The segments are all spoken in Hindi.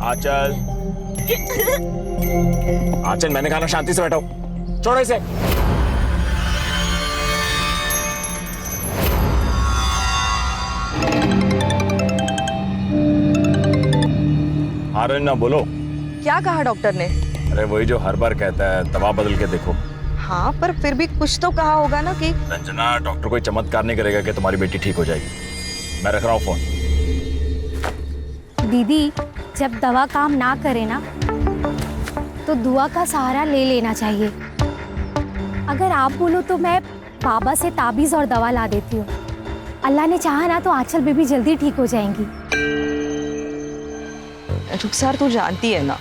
आंचल, आंचल मैंने कहा ना शांति से बैठो, छोड़ो इसे। ना बोलो। क्या कहा डॉक्टर ने? अरे वही जो हर बार कहता है, दवा बदल के देखो। हाँ, पर फिर भी कुछ तो कहा होगा ना कि रंजना, डॉक्टर कोई चमत्कार नहीं करेगा कि तुम्हारी बेटी ठीक हो जाएगी। मैं रख रहा हूँ फोन। दीदी, जब दवा काम ना करे ना तो दुआ का सहारा ले लेना चाहिए। अगर आप बोलो तो मैं बाबा से ताबीज और दवा ला देती हूँ। अल्लाह ने चाहा ना तो आंचल बेबी जल्दी ठीक हो जाएंगी। रुखसार, तू जानती है ना,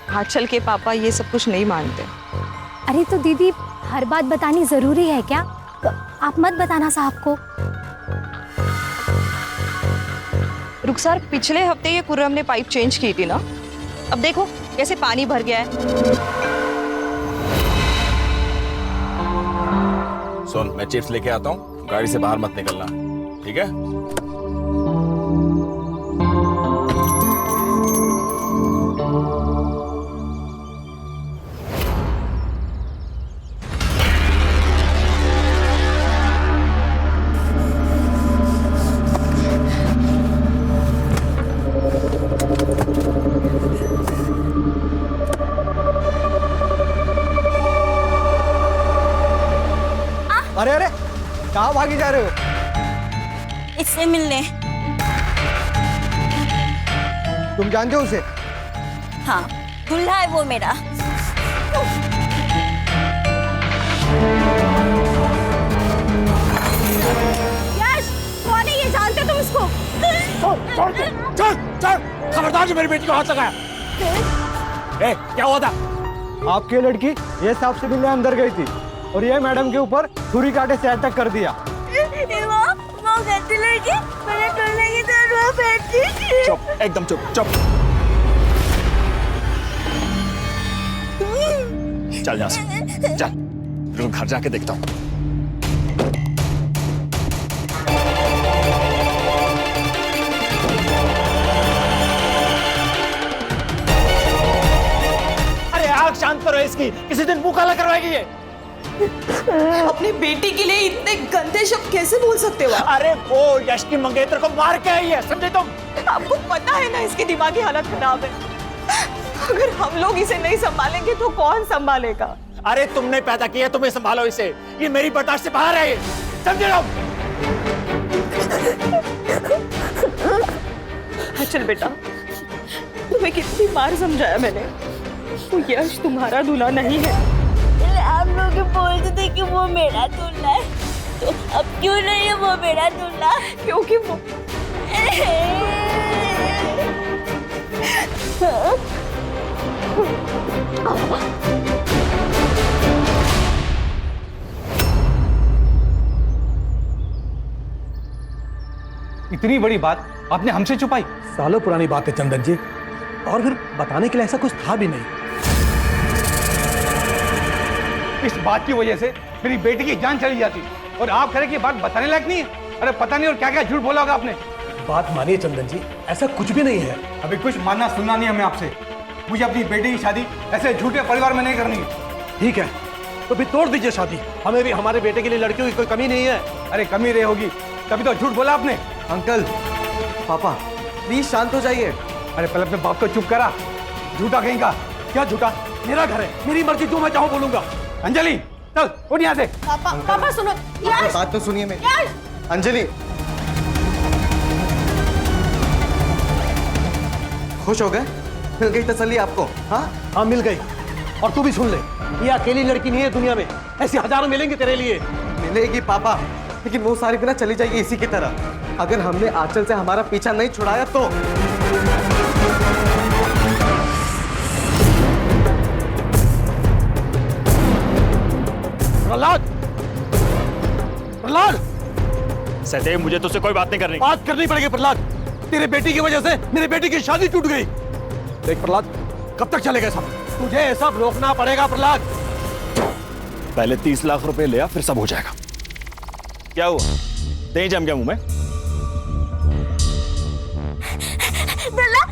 आंचल के पापा ये सब कुछ नहीं मानते। अरे तो दीदी, हर बात बतानी जरूरी है क्या? तो आप मत बताना साहब को। रुखसार, पिछले हफ्ते ये खुर्रम ने पाइप चेंज की थी ना, अब देखो कैसे पानी भर गया है। सुन, मैं चिप्स लेके आता हूँ, गाड़ी से बाहर मत निकलना, ठीक है? अरे अरे, कहाँ भागी जा रहे हो? इससे मिलने। तुम जानते हो उसे? हाँ, दूल्हा है वो मेरा। यश, कौन है ये? जानते तुम इसको? छोड़ दे, चल चल, खबरदार जो मेरी बेटी को हाथ लगाया। ए, क्या हुआ था? आपकी लड़की ये सांप से मिलने अंदर गई थी और ये मैडम के ऊपर छुरी कांटे से अटैक कर दिया। वो गंदी लड़की मेरे दूल्हे की तरफ बैठी थी। चुप, एकदम चुप, चुप। चल यहाँ से, चल, तेरे को घर जाके देखता हूँ। अरे आग शांत करो इसकी, किसी दिन मुंह काला करवाएगी ये। अपनी बेटी के लिए इतने गंदे शब्द कैसे बोल सकते हो? अरे वो यश की मंगेतर को मार के आई है, समझे तुम? आपको पता है ना इसकी दिमागी हालत खराब है। अगर हम लोग इसे नहीं संभालेंगे तो कौन संभालेगा? अरे तुमने पैदा किया, तुम्हें संभालो इसे। ये मेरी बर्दाश्त से बाहर है, समझे लोग? चल बेटा, तुम्हें कितनी बार समझाया मैंने, वो यश तुम्हारा दूल्हा नहीं है। आप लोग बोलते थे कि वो मेरा दूल्हा है, तो अब क्यों नहीं है वो मेरा दूल्हा? क्योंकि वो इतनी बड़ी बात आपने हमसे छुपाई? सालों पुरानी बात है चंदन जी, और फिर बताने के लिए ऐसा कुछ था भी नहीं। इस बात की वजह से मेरी बेटी की जान चली जाती और आप कह रहे कि बात बताने लायक नहीं है। अरे पता नहीं और क्या क्या झूठ बोला होगा आपने। बात मानिए चंदन जी, ऐसा कुछ भी नहीं है। अभी कुछ मानना सुनना नहीं हमें आपसे। मुझे अपनी बेटी की शादी ऐसे झूठे परिवार में नहीं करनी है। ठीक है, तो फिर तोड़ दीजिए शादी। हमें भी हमारे बेटे के लिए लड़कियों की कोई कमी नहीं है। अरे कमी रही होगी, तभी तो झूठ बोला आपने। अंकल, पापा, प्लीज शांत हो जाइए। अरे पहले अपने बाप को चुप करा, झूठा कहीं का। क्या झूठा? मेरा घर है, मेरी मर्जी, जो मैं चाहूँ बोलूंगा। अंजलि चल उठ यहाँ से। पापा सुनो। यश, बात तो सुनिए मेरी। यश, अंजलि, खुश हो गए? मिल गई तसल्ली आपको? हाँ हाँ, मिल गई। और तू भी सुन ले, ये अकेली लड़की नहीं है दुनिया में, ऐसी हजारों मिलेंगे तेरे लिए। मिलेगी पापा, लेकिन वो सारी बिना चली जाएगी इसी की तरह। अगर हमने आंचल से हमारा पीछा नहीं छुड़ाया तो। प्रहलाद, प्रहलाद, सदैव मुझे तुझसे कोई बात नहीं करनी। बात करनी पड़ेगी प्रहलाद। तेरे बेटी की वजह से मेरे बेटी की शादी टूट गई। देख प्रहलाद, कब तक चलेगा सब? तुझे ये सब रोकना पड़ेगा प्रहलाद। पहले 30 लाख रुपए लिया, फिर सब हो जाएगा। क्या हुआ? दही जम गया मुंह में? दूल्हा,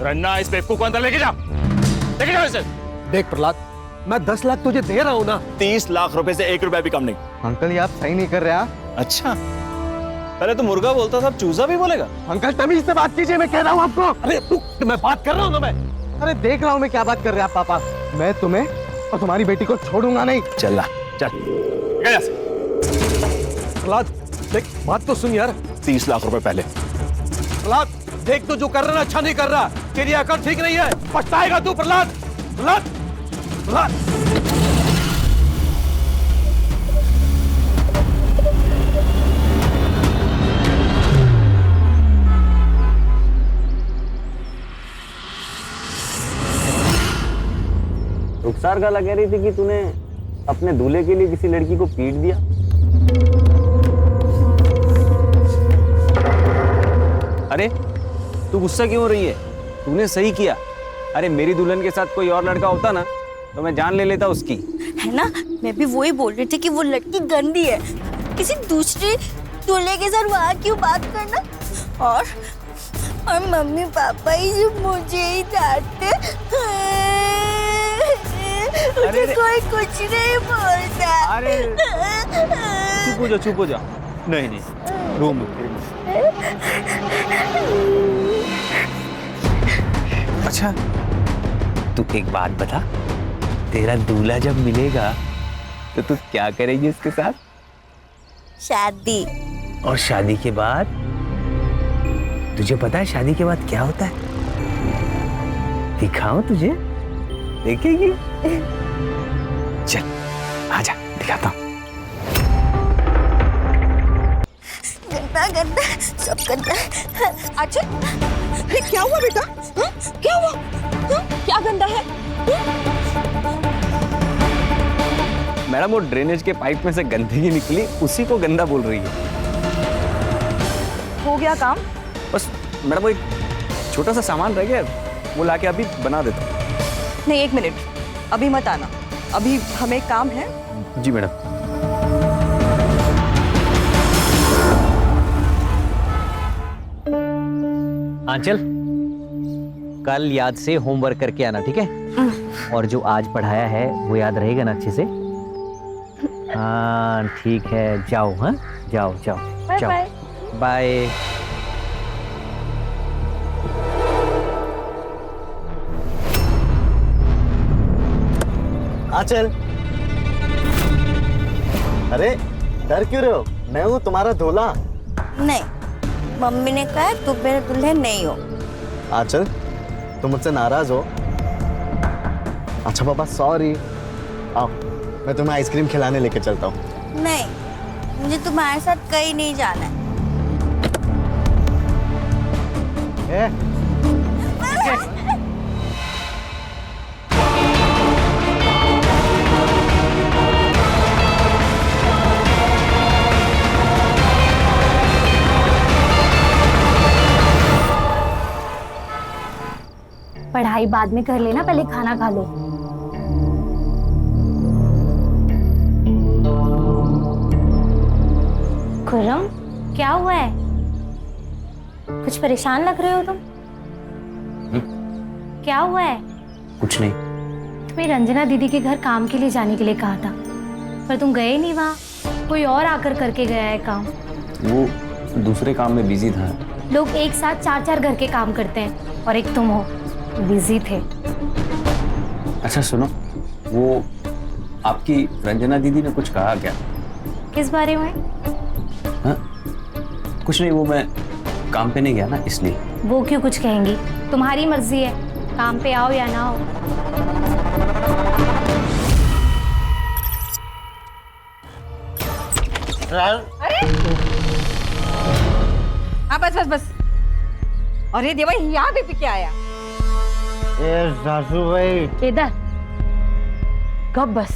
रन्ना, इस बेवकूफ को अंदर लेके जाओ इसे। देख प्रहलाद, मैं 10 लाख तुझे दे रहा हूँ ना। 30 लाख रुपए से 1 रुपया भी कम नहीं। अंकल ये आप सही नहीं कर रहे हैं। अच्छा, पहले तो मुर्गा बोलता था, अब चूजा भी बोलेगा? अंकल तमीज से बात कीजिए, मैं कह रहा हूँ आपको। अरे तू, मैं बात कर रहा हूँ ना मैं। अरे देख रहा हूँ मैं क्या बात कर रहे हैं आप पापा। मैं तुम्हें और तुम्हारी बेटी को छोड़ूंगा नहीं। चल चल गया से। प्रहलाद देख, बात तो सुन यार। 30 लाख रुपए पहले। प्रहलाद देख, तो जो कर रहा है अच्छा नहीं कर रहा। तेरी अकल ठीक नहीं है, पछताएगा तू प्रहलाद। प्रहलाद, प्रहलाद। रुखसार गाला कह रही थी कि तूने अपने दूल्हे के लिए किसी लड़की को पीट दिया। अरे तू गुस्सा क्यों हो रही है? तूने सही किया। अरे मेरी दुल्हन के साथ कोई और लड़का होता ना तो मैं जान ले लेता उसकी। है ना, मैं भी वही बोल रही थी कि वो लड़की गंदी है। किसी दूसरे दूल्हे के साथ वहाँ क्यों बात करना? और मम्मी पापा ही जो मुझे ही डांटते। अरे कोई कुछ नहीं बोलता। अरे चुप हो जा। नहीं नहीं, रूम अच्छा तू एक बात बता, तेरा दूल्हा जब मिलेगा तो तू क्या करेगी उसके साथ? शादी। और शादी के बाद तुझे पता है शादी के बाद क्या होता है? दिखाऊं तुझे? देखेगी? चल आजा दिखाता हूं। गंदा गंदा सब गंदा। अच्छा, अरे क्या हुआ बेटा? हा? क्या हुआ? हा? क्या गंदा है? मैडम वो ड्रेनेज के पाइप में से गंदगी निकली, उसी को गंदा बोल रही है। हो गया काम? बस मैडम वो एक छोटा सा सामान रह गया, वो लाके अभी बना देता हूं। नहीं, 1 मिनट, अभी मत आना, अभी हमें काम है। जी मैडम। आंचल, कल याद से होमवर्क करके आना, ठीक है? और जो आज पढ़ाया है वो याद रहेगा ना अच्छे से? हाँ ठीक है, जाओ। हाँ जाओ जाओ जाओ, बाय। आंचल, अरे डर क्यों रहे हो? मैं हूँ तुम्हारा दूल्हा। नहीं, मम्मी ने कहा तुम मेरे दूल्हे नहीं हो। आंचल, तुम मुझसे नाराज हो? अच्छा पापा सॉरी। आओ मैं तुम्हें आइसक्रीम खिलाने लेके चलता हूँ। नहीं, मुझे तुम्हारे साथ कहीं नहीं जाना है। पढ़ाई बाद में कर लेना, पहले खाना खा लो। खुर्रम, क्या हुआ है? कुछ परेशान लग रहे हो तुम। क्या हुआ है? कुछ नहीं। तुम्हें रंजना दीदी के घर काम के लिए जाने के लिए कहा था, पर तुम गए नहीं। वहाँ कोई और आकर करके गया है काम। वो दूसरे काम में बिजी था। लोग एक साथ 4-4 घर के काम करते हैं और एक तुम हो, बिजी थे। अच्छा सुनो, वो आपकी रंजना दीदी ने कुछ कहा क्या? किस बारे में? हाँ? कुछ नहीं, वो मैं काम पे नहीं गया ना इसलिए। वो क्यों कुछ कहेंगी? तुम्हारी मर्जी है, काम पे आओ या ना आओ। हाँ बस। अरे देवा, यहाँ भी पी के आया। सासू भाई, केदार, कब बस।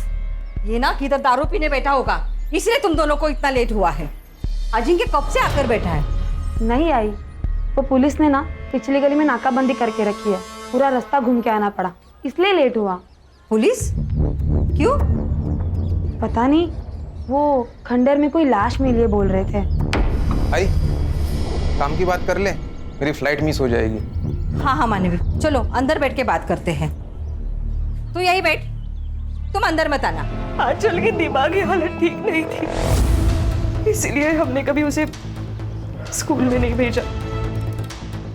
ये ना किधर दारू पीने बैठा होगा, इसलिए तुम दोनों को इतना लेट हुआ है। अजिंक्य कब से आकर बैठा है? नहीं आई, वो पुलिस ने ना पिछली गली में नाकाबंदी करके रखी है, पूरा रास्ता घूम के आना पड़ा, इसलिए लेट हुआ। पुलिस? क्यों? पता नहीं, वो खंडर में कोई लाश मिली है बोल रहे थे। भाई काम की बात कर ले, मेरी फ्लाइट मिस हो जाएगी। हाँ हाँ मानवी, चलो अंदर बैठ के बात करते हैं। तू यही बैठ, तुम अंदर मत आना। आंचल की दिमागी हालत ठीक नहीं थी, इसलिए हमने कभी उसे स्कूल में नहीं भेजा,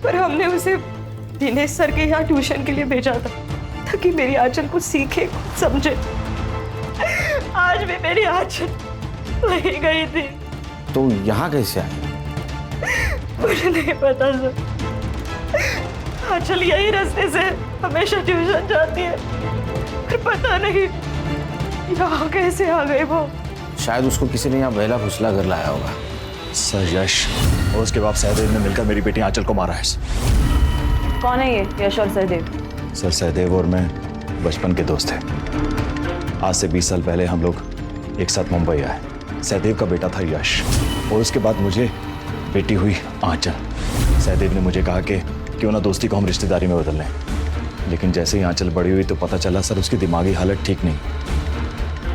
पर हमने उसे दिनेश सर के यहाँ ट्यूशन के लिए भेजा था ताकि मेरी आंचल कुछ सीखे, कुछ समझे। आज भी मेरी आंचल वही गई थी। तो यहाँ कैसे आई? मुझे नहीं पता सर, आंचल यही रास्ते से हमेशा ट्यूशन जाती है, पर पता नहीं यहाँ कैसे आ गई वो। शायद उसको किसी ने यहाँ बहला फुसला कर लाया होगा। सर यश और उसके बाप सहदेव ने मिलकर मेरी बेटी आंचल को मारा है। कौन है ये यश और सहदेव? सर सहदेव और मैं बचपन के दोस्त थे। आज से 20 साल पहले हम लोग एक साथ मुंबई आए। सहदेव का बेटा था यश और उसके बाद मुझे बेटी हुई आंचल। सहदेव ने मुझे कहा कि क्यों ना दोस्ती को हम रिश्तेदारी में बदल लें, लेकिन जैसे ही आंचल बड़ी हुई तो पता चला सर उसकी दिमागी हालत ठीक नहीं,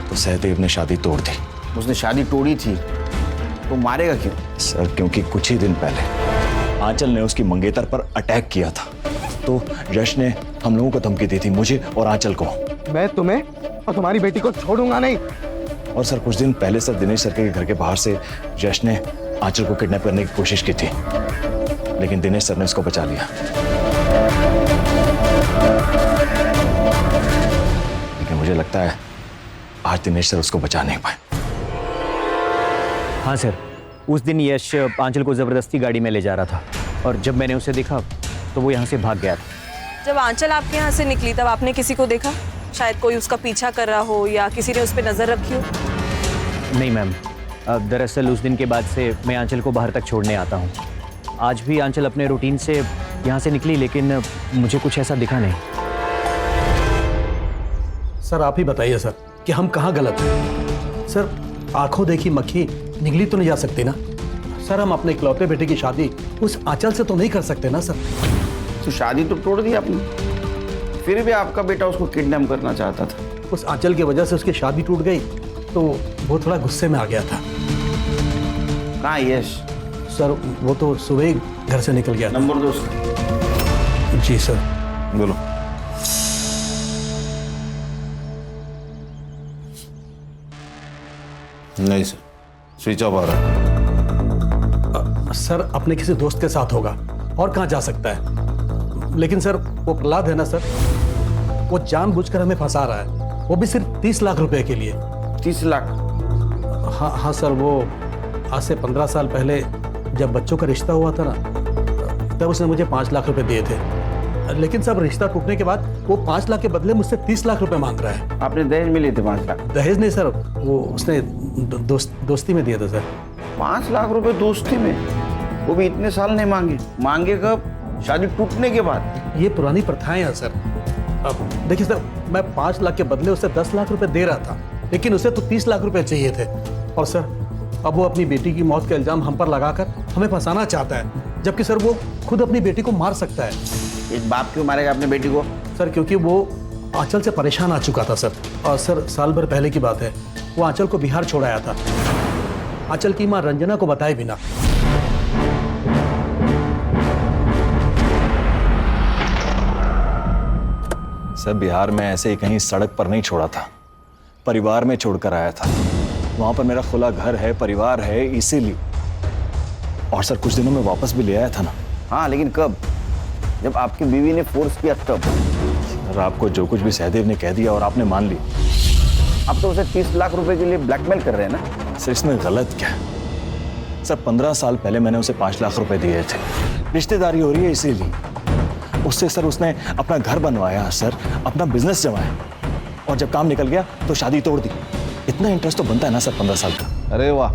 तो सहदेव ने शादी तोड़ दी। उसने शादी तोड़ी थी तो मारेगा क्यों? सर क्योंकि कुछ ही दिन पहले आंचल ने उसकी मंगेतर पर अटैक किया था, तो यश ने हम लोगों को धमकी दी थी, मुझे और आंचल को। मैं तुम्हें और तुम्हारी बेटी को छोड़ूंगा नहीं। और सर कुछ दिन पहले सर दिनेश सर के घर के बाहर से यश ने आंचल को किडनैप करने की कोशिश की थी, लेकिन दिनेश सर ने उसको बचा लिया। लेकिन मुझे लगता है आज दिनेश सर उसको बचा नहीं पाए। हाँ सर, उस दिन यश आंचल को ज़बरदस्ती गाड़ी में ले जा रहा था और जब मैंने उसे देखा तो वो यहाँ से भाग गया था। जब आंचल आपके यहाँ से निकली तब आपने किसी को देखा? शायद कोई उसका पीछा कर रहा हो या किसी ने उस पर नजर रखी हो? नहीं मैम, दरअसल उस दिन के बाद से मैं आंचल को बाहर तक छोड़ने आता हूँ। आज भी आंचल अपने रूटीन से यहाँ से निकली, लेकिन मुझे कुछ ऐसा दिखा नहीं। सर आप ही बताइए सर कि हम कहाँ गलत हैं? सर आंखों देखी मक्खी निगली तो नहीं जा सकती ना सर। हम अपने इकलौते बेटे की शादी उस आंचल से तो नहीं कर सकते ना सर। तो शादी तो तोड़ दी आपने, फिर भी आपका बेटा उसको किडनैप करना चाहता था। उस आंचल की वजह से उसकी शादी टूट गई तो वो थोड़ा गुस्से में आ गया था। कहाँ यश? सर वो तो सुबह ही घर से निकल गया था। नंबर दो उसका। जी सर। बोलो। नहीं सर, स्विच ऑफ आ रहा है। सर अपने किसी दोस्त के साथ होगा, और कहाँ जा सकता है? लेकिन सर वो प्रहलाद है ना सर, वो जानबूझकर हमें फंसा रहा है, वो भी सिर्फ 30 लाख रुपए के लिए। 30 लाख? हाँ हाँ सर, वो आज से 15 साल पहले जब बच्चों का रिश्ता हुआ था ना, तब उसने मुझे 5 लाख रुपए दिए थे। लेकिन सब रिश्ता टूटने के बाद वो 5 लाख के बदले मुझसे 30 लाख रुपए मांग रहा है। आपने दहेज में लिए थे 5 लाख? दहेज नहीं सर, वो उसने दोस्ती में दिया था सर। 5 लाख रुपए दोस्ती में? वो भी इतने साल नहीं मांगे? मांगे कब? शादी टूटने के बाद? ये पुरानी प्रथाएं हैं सर। अब देखिए सर, मैं 5 लाख के बदले उसे 10 लाख रुपए दे रहा था, लेकिन उसे तो 30 लाख रुपए चाहिए थे। और सर अब वो अपनी बेटी की मौत का इल्जाम हम पर लगाकर हमें फंसाना चाहता है, जबकि सर वो खुद अपनी बेटी को मार सकता है। एक बाप क्यों मारेगा अपने बेटी को? सर क्योंकि वो आंचल से परेशान आ चुका था सर। और सर साल भर पहले की बात है, वो आंचल को बिहार छोड़ आया था, आंचल की मां रंजना को बताए बिना। सर बिहार में ऐसे ही कहीं सड़क पर नहीं छोड़ा था, परिवार में छोड़कर आया था। वहां पर मेरा खुला घर है, परिवार है, इसीलिए। और सर कुछ दिनों में वापस भी ले आया था ना। हाँ लेकिन कब? जब आपकी बीवी ने फोर्स किया तब? सर आपको जो कुछ भी सहदेव ने कह दिया और आपने मान लिया। आप तो उसे 30 लाख रुपए के लिए ब्लैकमेल कर रहे हैं ना? सर इसमें गलत क्या है? सर 15 साल पहले मैंने उसे 5 लाख रुपए दिए थे, रिश्तेदारी हो रही है इसीलिए। उससे सर उसने अपना घर बनवाया सर, अपना बिजनेस जमाया, और जब काम निकल गया तो शादी तोड़ दी। इतना इंटरेस्ट तो बनता है ना सर 15 साल का। अरे वाह,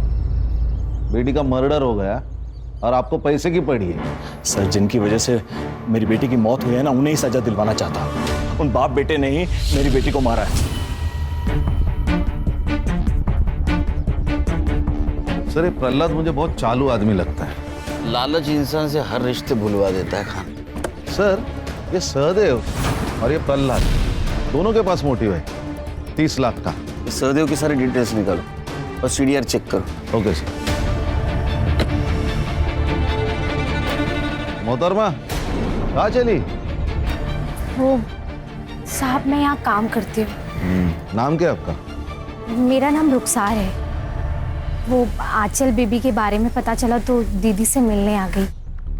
बेटी का मर्डर हो गया और आपको पैसे की पड़ी है। सर जिनकी वजह से मेरी बेटी की मौत हुई है ना, उन्हें ही सजा दिलवाना चाहता हूं। उन बाप बेटे ने ही मेरी बेटी को मारा है। सर ये प्रहलाद मुझे बहुत चालू आदमी लगता है। लालच इंसान से हर रिश्ते भुलवा देता है खान। सर ये सहदेव और ये प्रहलाद दोनों के पास मोटिव है 30 लाख का। सहदेव की सारी डिटेल्स निकालो और सीडीआर चेक करो। Okay sir. मोहतरमा कहाँ चली? वो साहब मैं यहाँ काम करती हूँ। नाम क्या है आपका? मेरा नाम रुखसार है। वो आंचल बेबी के बारे में पता चला तो दीदी से मिलने आ गई।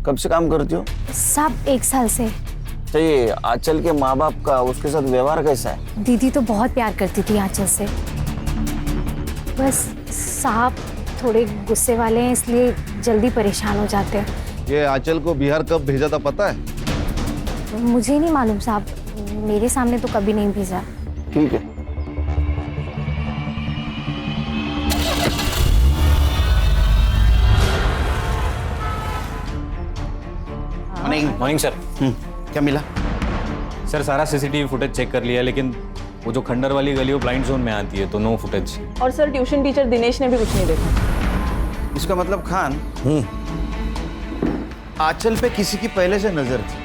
कब से काम करती हो? साहब 1 साल से। तो ये आंचल के माँ बाप का उसके साथ व्यवहार कैसा है? दीदी तो बहुत प्यार करती थी आंचल से। बस साहब थोड़े गुस्से वाले हैं, इसलिए जल्दी परेशान हो जाते हैं। ये आंचल को बिहार कब भेजा था पता है? मुझे नहीं मालूम साहब, मेरे सामने तो कभी नहीं भेजा। ठीक है। Morning sir. क्या मिला? सर सारा सीसीटीवी फुटेज चेक कर लिया, लेकिन वो जो खंडर वाली गली वो ब्लाइंड जोन में आती है, तो नो फुटेज। और सर ट्यूशन टीचर दिनेश ने भी कुछ नहीं देखा। इसका मतलब खान आंचल पे किसी की पहले से नजर थी।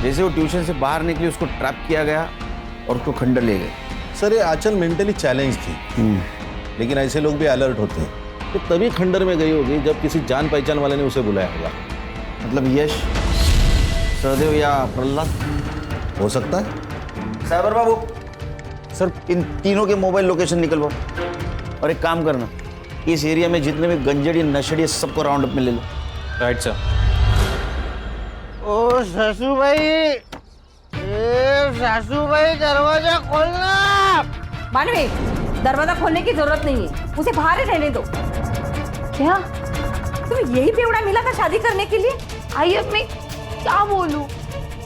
जैसे वो ट्यूशन से बाहर निकली उसको ट्रैप किया गया और उसको खंडर ले गए। सर ये आंचल मेंटली चैलेंज थी, लेकिन ऐसे लोग भी अलर्ट होते हैं। तो तभी खंडर में गई होगी जब किसी जान पहचान वाले ने उसे बुलाया होगा। मतलब यश, सहदेव या प्रहलाद हो सकता है। साइबर बाबू सर, इन तीनों के मोबाइल लोकेशन निकलवाओ और एक काम करना, इस एरिया में जितने भी गंजेड़ी नशेड़ी सबको राउंड अप में ले लो। Right sir. ओ सासू भाई, सासू भाई दरवाजा खोलना। मानवी, दरवाजा खोलने की जरूरत नहीं है, उसे बाहर ही रहने दो। क्या तुम्हें यही बेवड़ा मिला था शादी करने के लिए? आई अब मैं क्या बोलूं?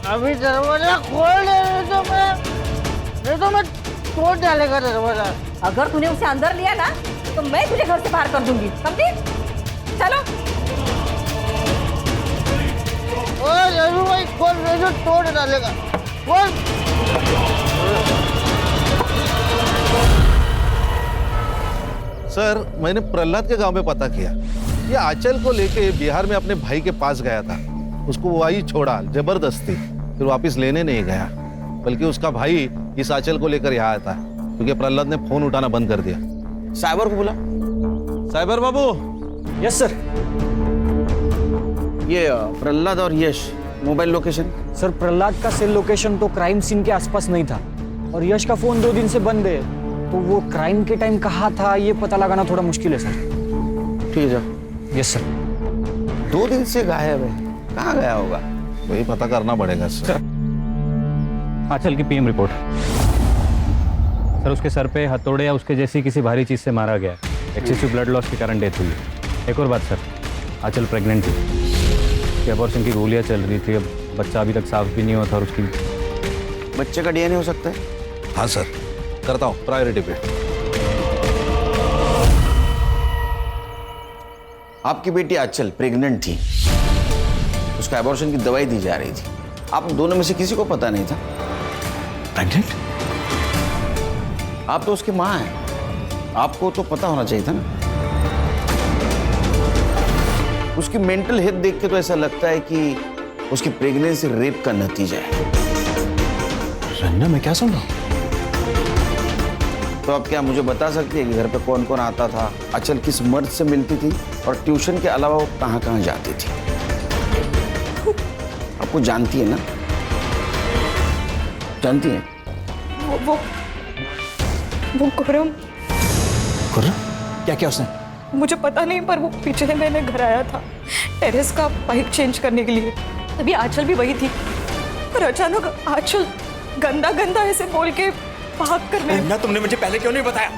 अभी दरवाजा खोल दे तो मैं तोड़ डालेगा दरवाजा। अगर तूने उसे अंदर लिया ना तो मैं तुझे घर से बाहर कर दूंगी, समझी? चलो। ओ सासू भाई खोल दे तो तोड़ डालेगा। खोल। सर मैंने प्रहलाद के गांव में पता किया, ये आंचल को लेके बिहार में अपने भाई के पास गया था। उसको वही छोड़ा जबरदस्ती, फिर वापस लेने नहीं गया, बल्कि उसका भाई इस आंचल को लेकर यहाँ आया था, क्योंकि प्रहलाद ने फोन उठाना बंद कर दिया। साइबर को बुला। साइबर बाबू। Yes sir. ये प्रहलाद और Yash mobile location? Sir Prahlad का सेल लोकेशन तो क्राइम सीन के आसपास नहीं था, और यश का फोन 2 दिन से बंद है, तो वो क्राइम के टाइम कहाँ था ये पता लगाना थोड़ा मुश्किल है सर। ठीक है जाओ। Yes sir. 2 दिन से गायब है, कहाँ गया होगा? वही पता करना पड़ेगा सर। आंचल की पीएम रिपोर्ट। सर उसके सर पे हथौड़े या उसके जैसी किसी भारी चीज से मारा गया। एक्सेसिव ब्लड लॉस के कारण डेथ हुई। एक और बात सर, आंचल प्रेग्नेंट थी, अबॉर्शन की गोलियां चल रही थी, अब बच्चा अभी तक साफ भी नहीं हुआ था, और उसकी बच्चे का डीएनए हो सकता है? हाँ सर, करता हूँ प्रायोरिटी पे। आपकी बेटी आंचल प्रेग्नेंट थी, उसका एबॉर्शन की दवाई दी जा रही थी, आप दोनों में से किसी को पता नहीं था? प्रेग्नेंट? आप तो उसकी माँ हैं, आपको तो पता होना चाहिए था ना। उसकी मेंटल हेल्थ देख के तो ऐसा लगता है कि उसकी प्रेगनेंसी रेप का नतीजा है। रन्ना मैं क्या सुन रहा हूँ? तो अब क्या मुझे बता सकती है कि घर पे कौन कौन आता था, आंचल किस मर्द से मिलती थी, और ट्यूशन के अलावा वो कहाँ कहाँ जाती थी? आपको जानती है ना? जानती है? वो खुर्रम। क्या क्या उसने? मुझे पता नहीं, पर वो पिछले महीने घर आया था टेरेस का पाइप चेंज करने के लिए। तभी आंचल भी वही थी, पर अचानक आंचल गंदा गंदा ऐसे बोल के भाग करने। ना तुमने मुझे पहले क्यों नहीं बताया?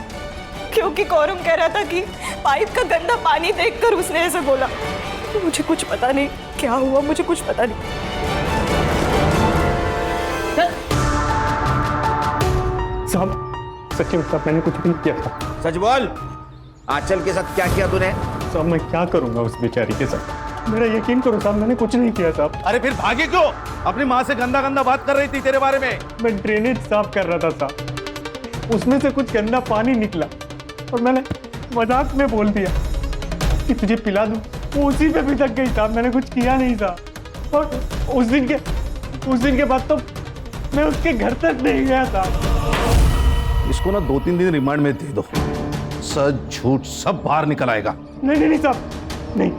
क्योंकि कौरम कह रहा था कि पाइप का गंदा पानी देखकर उसने ऐसे बोला। मुझे कुछ पता नहीं क्या हुआ, मुझे कुछ पता नहीं। साहब सच्ची में साहब मैंने कुछ भी नहीं किया था। सच बोल, आंचल के साथ क्या किया तूने? साहब मैं क्या करूंगा उस बेचारी के साथ, मेरा यकीन करो साहब, मैंने कुछ नहीं किया साहब। अरे फिर भागी क्यों? अपनी माँ से गंदा गंदा बात कर रही थी तेरे बारे में। मैं ड्रेनेज साफ कर रहा था साहब, उसमें से कुछ गंदा पानी निकला और मैंने मजाक में बोल दिया कि तुझे पिला दूं, वो उसी पे भी तक गई साहब, मैंने कुछ किया नहीं साहब। और उस दिन के बाद तो मैं उसके घर तक नहीं गया साहब। इसको ना 2-3 दिन रिमांड में दे दो, सच झूठ सब बाहर निकल आएगा। नहीं साहब, नहीं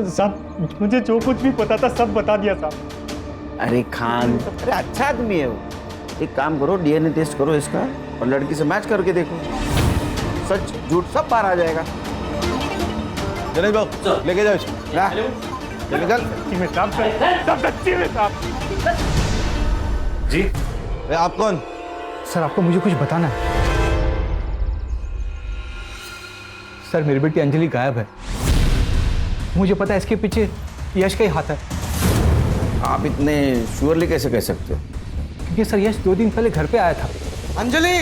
साहब, मुझे जो कुछ भी पता था सब बता दिया साहब। अरे खान, अरे अच्छा आदमी है वो। एक काम करो, डीएनए टेस्ट करो इसका और लड़की से मैच करके देखो, सच झूठ सब बाहर आ जाएगा। गणेश बाबू लेके जाओ इसको। चल निकल। जी आप कौन? सर आपको मुझे कुछ बताना है। सर मेरी बेटी अंजलि गायब है। मुझे पता है इसके पीछे यश का ही हाथ है। आप इतने श्योरली कैसे कह सकते हो? क्योंकि सर यश 2 दिन पहले घर पे आया था। अंजलि,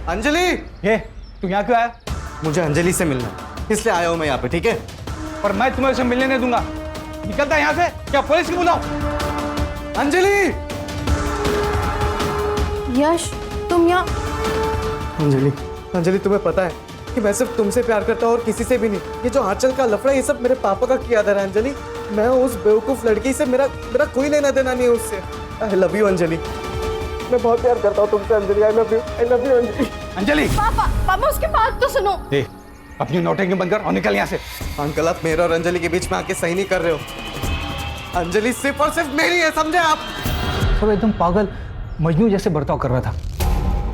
अंजलि, ये तू यहाँ क्यों आया? मुझे अंजलि से मिलना है, इसलिए आया हूँ मैं यहाँ पे, ठीक है? पर मैं तुम्हें उसे मिलने नहीं दूंगा। निकलता है यहाँ से, क्या पुलिस को बुलाऊं? अंजलि! यश तुम यहाँ? अंजलि, अंजलि तुम्हें पता है कि मैं सिर्फ तुमसे प्यार करता हूँ और किसी से भी नहीं। ये जो आंचल का लफड़ा, ये सब मेरे पापा का किया था अंजलि। मैं उस बेवकूफ लड़की से मेरा कोई लेना देना नहीं है उससे। आई लव यू अंजलि, मैं बहुत प्यार करता हूँ तुमसे Anjali. I love you Anjali. Anjali पापा उसकी बात तो सुनो। ए, अपनी नौटंकी बंद कर और निकल यहाँ से। अंकल आप मेरे और अंजलि के बीच में आके सही नहीं कर रहे हो। अंजलि सिर्फ और सिर्फ मेरी है, समझे आप? सब एकदम पागल मजनू जैसे बर्ताव कर रहा था।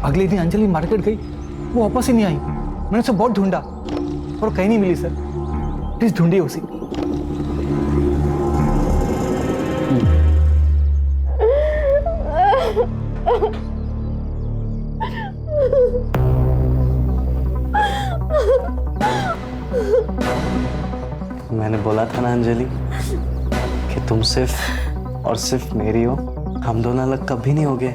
अगले दिन अंजलि मार्केट गई, वो वापस ही नहीं आई। मैंने उसे बहुत ढूंढा और कहीं नहीं मिली। सर प्लीज ढूंढिए उसे। मैंने बोला था ना अंजलि कि तुम सिर्फ और सिर्फ मेरी हो। हम दोनों अलग कभी नहीं होंगे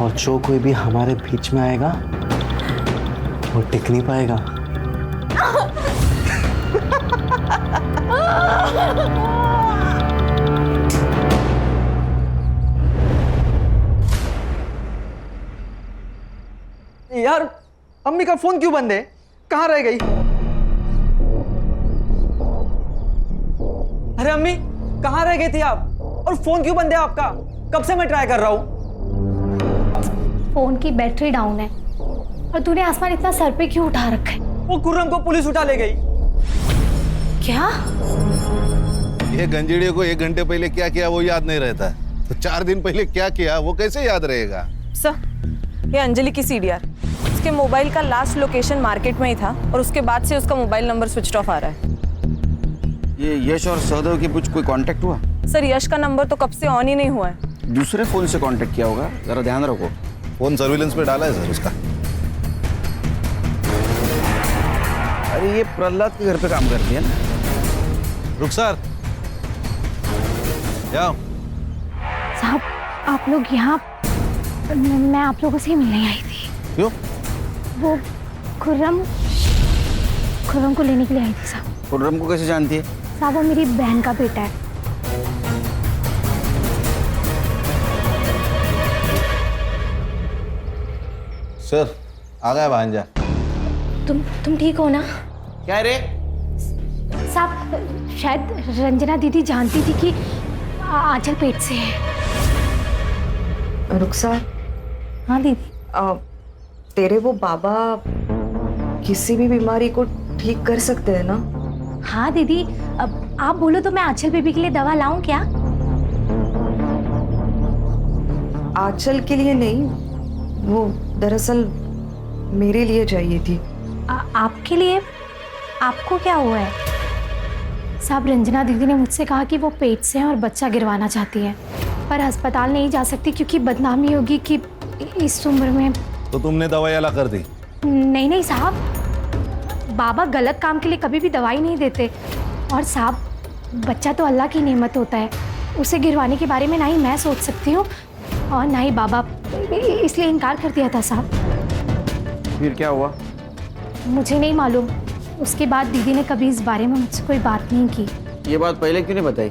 और जो कोई भी हमारे बीच में आएगा वो टिक नहीं पाएगा। यार अम्मी का फोन क्यों बंद है? कहाँ रह गई? अरे अम्मी कहाँ रह गई थी आप? और फोन क्यों बंद है आपका? कब से मैं ट्राई कर रहा हूँ। फोन की बैटरी डाउन है। और तूने आसमान इतना सर पे क्यों उठा रखा है? वो खुर्रम को पुलिस उठा ले गई। क्या? ये गंजेड़ियों को 1 घंटे पहले क्या किया वो याद नहीं रहता, तो 4 दिन पहले क्या किया वो कैसे याद रहेगा? सर ये अंजलि की सीडीआर, उसके मोबाइल का लास्ट लोकेशन मार्केट में ही था और उसके बाद से उसका मोबाइल नंबर स्विच ऑफ आ रहा है। ये यश और सहदेव के बीच कोई कांटेक्ट हुआ? सर यश का नंबर तो कब से ऑन ही नहीं हुआ है। दूसरे फोन से कांटेक्ट किया होगा, जरा ध्यान रखो। फोन सर्विलेंस पे डाला है सर उसका। अरे ये प्रहलाद के घर पे काम करती है ना? रुखसार क्या? साहब आप लोग यहाँ? मैं आप लोगों से मिलने आई थी। क्यों? वो खुर्रम को लेने के लिए आई थी साहब। खुर्रम को कैसे जानती है? साहब वो मेरी बहन का बेटा है। सर आ गया भांजा। तुम ठीक हो ना? क्या रे? साहब शायद रंजना दीदी जानती थी कि आंचल पेट से है। रुखसार। हाँ दीदी। तेरे वो बाबा किसी भी बीमारी को ठीक कर सकते हैं ना? हाँ दीदी, अब आप बोलो तो मैं आंचल बेबी के लिए दवा लाऊं क्या? आंचल के लिए नहीं, वो दरअसल मेरे लिए चाहिए थी। आपके लिए? आपको क्या हुआ है? साहब रंजना दीदी ने मुझसे कहा कि वो पेट से है और बच्चा गिरवाना चाहती है, पर अस्पताल नहीं जा सकती क्योंकि बदनामी होगी कि इस उम्र में। तो तुमने दवाई अला कर दी? नहीं साहब, बाबा गलत काम के लिए कभी भी दवाई नहीं देते। और साहब बच्चा तो अल्लाह की नेमत होता है, उसे गिरवाने के बारे में ना ही मैं सोच सकती हूँ और ना ही बाबा, इसलिए इनकार कर दिया था साहब। फिर क्या हुआ? मुझे नहीं मालूम। उसके बाद दीदी ने कभी इस बारे में मुझसे कोई बात नहीं की। ये बात पहले क्यों नहीं बताई?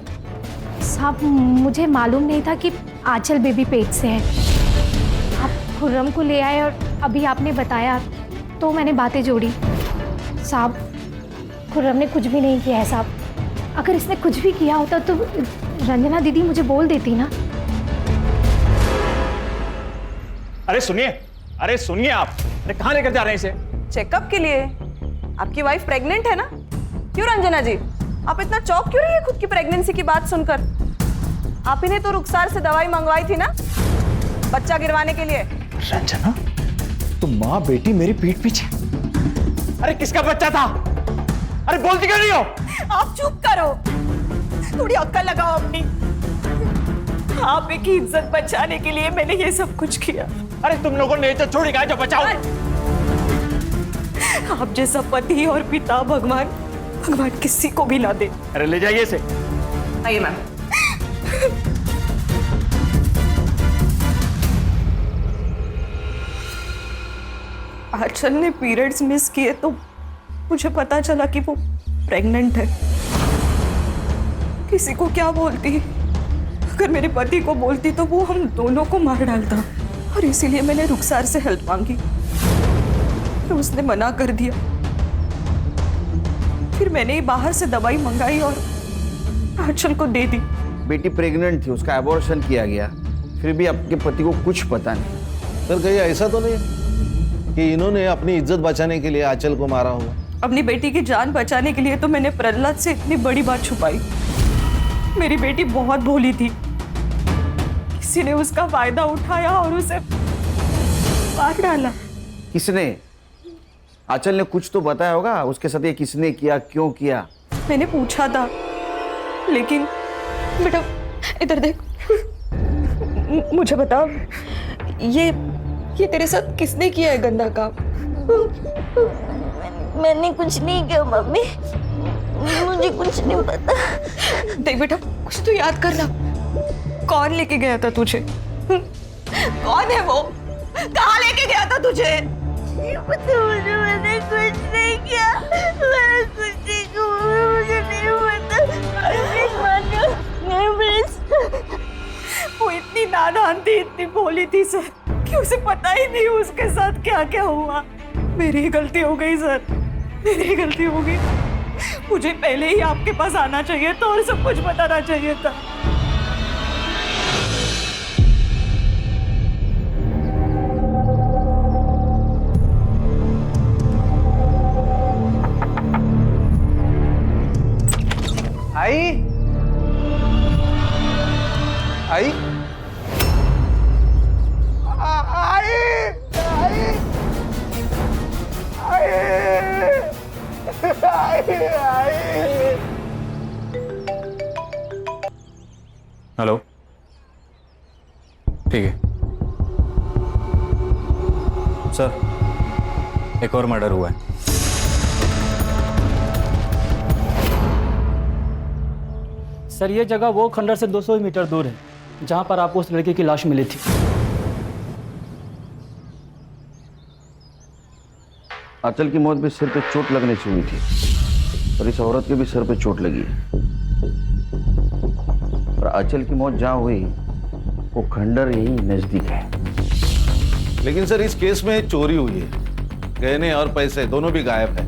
साहब मुझे मालूम नहीं था कि आंचल बेबी पेट से है। आप खुर्रम को ले आए और अभी आपने बताया तो मैंने बातें जोड़ी। साहब खुर्रम ने कुछ भी नहीं किया है साहब। अगर इसने कुछ भी किया होता तो रंजना दीदी मुझे बोल देती ना। अरे सुनिए आप, अरे कहाँ लेकर जा रहे हैं इसे? चेकअप के लिए। आपकी वाइफ प्रेग्नेंट है ना? क्यों रंजना जी, आप इतना चौंक क्यों रही है खुद की प्रेगनेंसी की बात सुनकर? आप ही ने तो रुखसार से दवाई मंगवाई थी ना, बच्चा गिरवाने के लिए। रंजना, तो माँ बेटी मेरी पीठ पीछे। अरे किसका बच्चा था? अरे बोलती क्यों नहीं हो? आप चुप करो, थोड़ी अक्ल लगाओ अपनी। आप की इज्जत बचाने के लिए मैंने ये सब कुछ किया। अरे तुम लोगों ने तो छोड़ी गाय जो बचाओ। आप जैसा पति और पिता भगवान किसी को भी ना दे। अरे ले जाइए इसे। आइए मैम। आंचल ने पीरियड्स मिस किए तो मुझे पता चला कि वो प्रेग्नेंट है। किसी को क्या बोलती, अगर मेरे पति को बोलती तो वो हम दोनों को मार डालता, और इसीलिए मैंने रुखसार से हेल्प मांगी, तो उसने मना कर दिया। फिर मैंने ही बाहर से दवाई मंगाई और आंचल को दे दी। बेटी प्रेग्नेंट थी, उसका एबॉर्शन किया गया, फिर भी आपके पति को कुछ पता नहीं। सर कहीं ऐसा तो नहीं कि इन्होंने अपनी इज्जत बचाने के लिए आंचल को मारा होगा? अपनी बेटी की जान बचाने के लिए तो मैंने प्रहलाद से इतनी बड़ी बात छुपाई। मेरी बेटी बहुत भोली थी, किसी ने उसका फायदा उठाया और उसे मार डाला। किसने? आंचल ने कुछ तो बताया होगा उसके साथ, ये किसने किया, क्यों किया? मैंने पूछा था, लेकिन बेटा इधर देख, मुझे बता, ये तेरे साथ किसने किया है गंदा काम? मैंने कुछ नहीं किया मम्मी, मुझे कुछ नहीं पता। देख बेटा, कुछ तो याद करना, कौन लेके गया था तुझे? कौन है वो? कहाँ लेके गया था तुझे? मुझे मैंने कुछ नहीं किया, मैंने कुछ नहीं किया, मुझे नहीं पता। वो इतनी नादान थी, इतनी भोली थी सर, कि उसे पता ही नहीं उसके साथ क्या क्या हुआ। मेरी गलती हो गई सर, मेरी गलती हो गई। मुझे पहले ही आपके पास आना चाहिए था और सब कुछ बताना चाहिए था। आई आई हेलो, ठीक है सर, एक और मर्डर हुआ है। सर ये जगह वो खंडर से 200 मीटर दूर है जहां पर आपको उस लड़की की लाश मिली थी। आंचल की मौत भी सिर पे चोट लगने से हुई थी, और इस औरत के भी सिर पे चोट लगी है। और आंचल की मौत जहां हुई वो खंडर यही नजदीक है। लेकिन सर इस केस में चोरी हुई है, गहने और पैसे दोनों भी गायब है,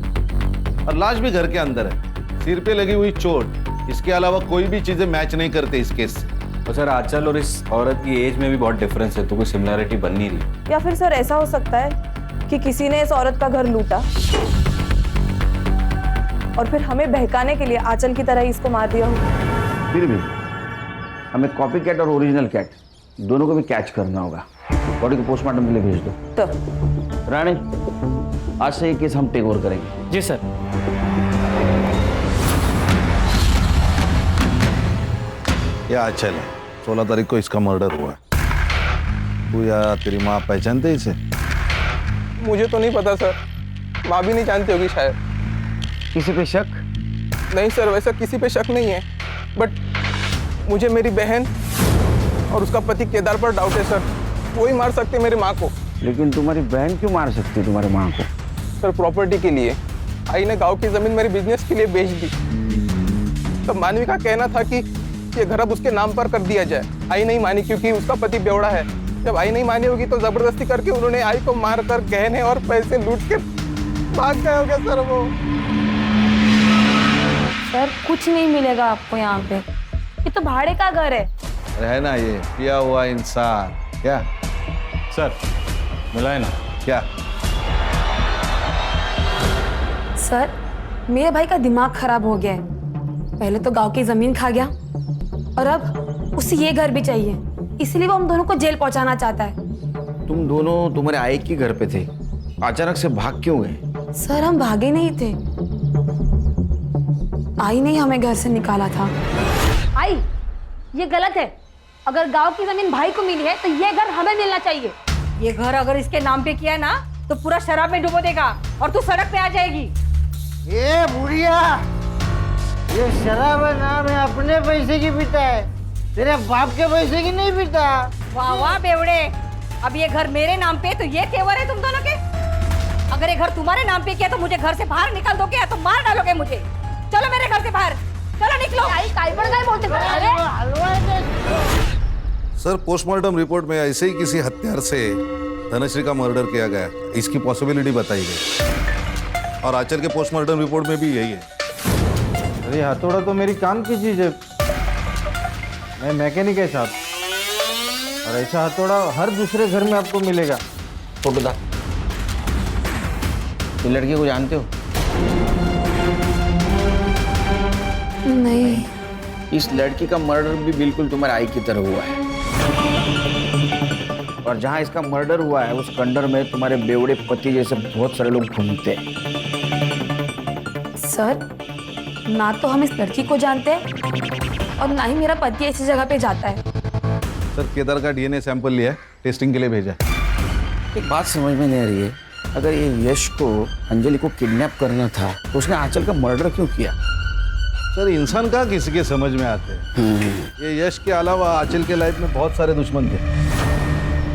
और लाश भी घर के अंदर है। सिर पे लगी हुई चोट, इसके अलावा कोई भी चीजें मैच नहीं करते इस केस से। और सर आंचल और इस औरत की एज में भी बहुत डिफरेंस है, तो कोई सिमिलरिटी बन नहीं रही। या फिर सर ऐसा हो सकता है कि किसी ने इस औरत का घर लूटा और फिर हमें बहकाने के लिए आंचल की तरह ही इसको मार दिया हो। फिर भी हमें कॉपी कैट और ओरिजिनल कैट दोनों को भी कैच करना होगा। बॉडी को पोस्टमार्टम के लिए भेज दो। तो रानी, आज से ये केस हम टेक ओवर करेंगे। जी सर। ये आंचल है, 16 तारीख को इसका मर्डर हुआ। तू या तेरी माँ पहचानते इसे? मुझे तो नहीं पता सर, माँ भी नहीं जानती होगी शायद। किसी पे शक? नहीं सर, वैसा किसी पे शक नहीं है, बट मुझे मेरी बहन और उसका पति केदार पर डाउट है सर। वो ही मार सकते मेरी माँ को। लेकिन तुम्हारी बहन क्यों मार सकती है तुम्हारी माँ को? सर प्रॉपर्टी के लिए। आई ने गांव की जमीन मेरे बिजनेस के लिए बेच दी। तब मानवी का कहना था कि ये घर अब उसके नाम पर कर दिया जाए। आई नहीं मानी क्योंकि उसका पति बेवड़ा है। जब आई नहीं मानी होगी तो जबरदस्ती करके उन्होंने आई को मारकर गहने और पैसे लूट के भाग गए होंगे सर वो। सर कुछ नहीं मिलेगा आपको यहाँ पे, ये तो भाड़े का घर है। है ना ये पिया हुआ इंसान। क्या सर मिला है ना? क्या सर मेरे भाई का दिमाग खराब हो गया है। पहले तो गांव की जमीन खा गया और अब उसे ये घर भी चाहिए, इसलिए वो हम दोनों को जेल पहुंचाना चाहता है। तुम दोनों तुम्हारे आई के घर पे थे, अचानक से भाग क्यों गए? सर हम भागे नहीं थे, आई ने हमें घर से निकाला था। आई, ये गलत है। अगर गांव की जमीन भाई को मिली है तो ये घर हमें मिलना चाहिए। ये घर अगर इसके नाम पे किया ना तो पूरा शराब में डुबो देगा और तू सड़क पे आ जाएगी। ये बुढ़िया, ये शराब नाम है, अपने पैसे की पीता है, तेरे बाप के पैसे की नहीं पीता। वाह वाह बेवड़े, अब ये घर मेरे नाम पे तो ये तेवर है तुम दोनों के। अगर ये घर तुम्हारे नाम पे किया तो मुझे घर से बाहर निकाल दोगे या तो मार डालोगे मुझे। चलो मेरे घर से बाहर, चलो निकलो। आई काय पर काय बोलते हो? अरे सर, पोस्टमार्टम रिपोर्ट में ऐसे ही किसी हत्यार से धनश्री का मर्डर किया गया, इसकी पॉसिबिलिटी बताई गई और आंचल के पोस्टमार्टम रिपोर्ट में भी यही है। अरे हथौड़ा तो मेरी काम की चीज है, मैं मैकेनिक है साहब, और ऐसा हथौड़ा हर दूसरे घर में आपको मिलेगा। फोटो दा। ये लड़की को जानते हो? नहीं। इस लड़की का मर्डर भी बिल्कुल तुम्हारे आई की तरह हुआ है, और जहां इसका मर्डर हुआ है उस खंडर में तुम्हारे बेवड़े पति जैसे बहुत सारे लोग घूमते हैं। सर, ना तो हम इस लड़की को जानते हैं और ना ही मेरा पति ऐसी जगह पे जाता है। सर, केदार का डीएनए सैंपल लिया है, टेस्टिंग के लिए भेजा। एक बात समझ में नहीं आ रही है, अगर ये यश को अंजलि को किडनैप करना था तो उसने आंचल का मर्डर क्यों किया? सर, इंसान कहाँ किसी के समझ में आते हैं। ये यश के अलावा आंचल के लाइफ में बहुत सारे दुश्मन थे।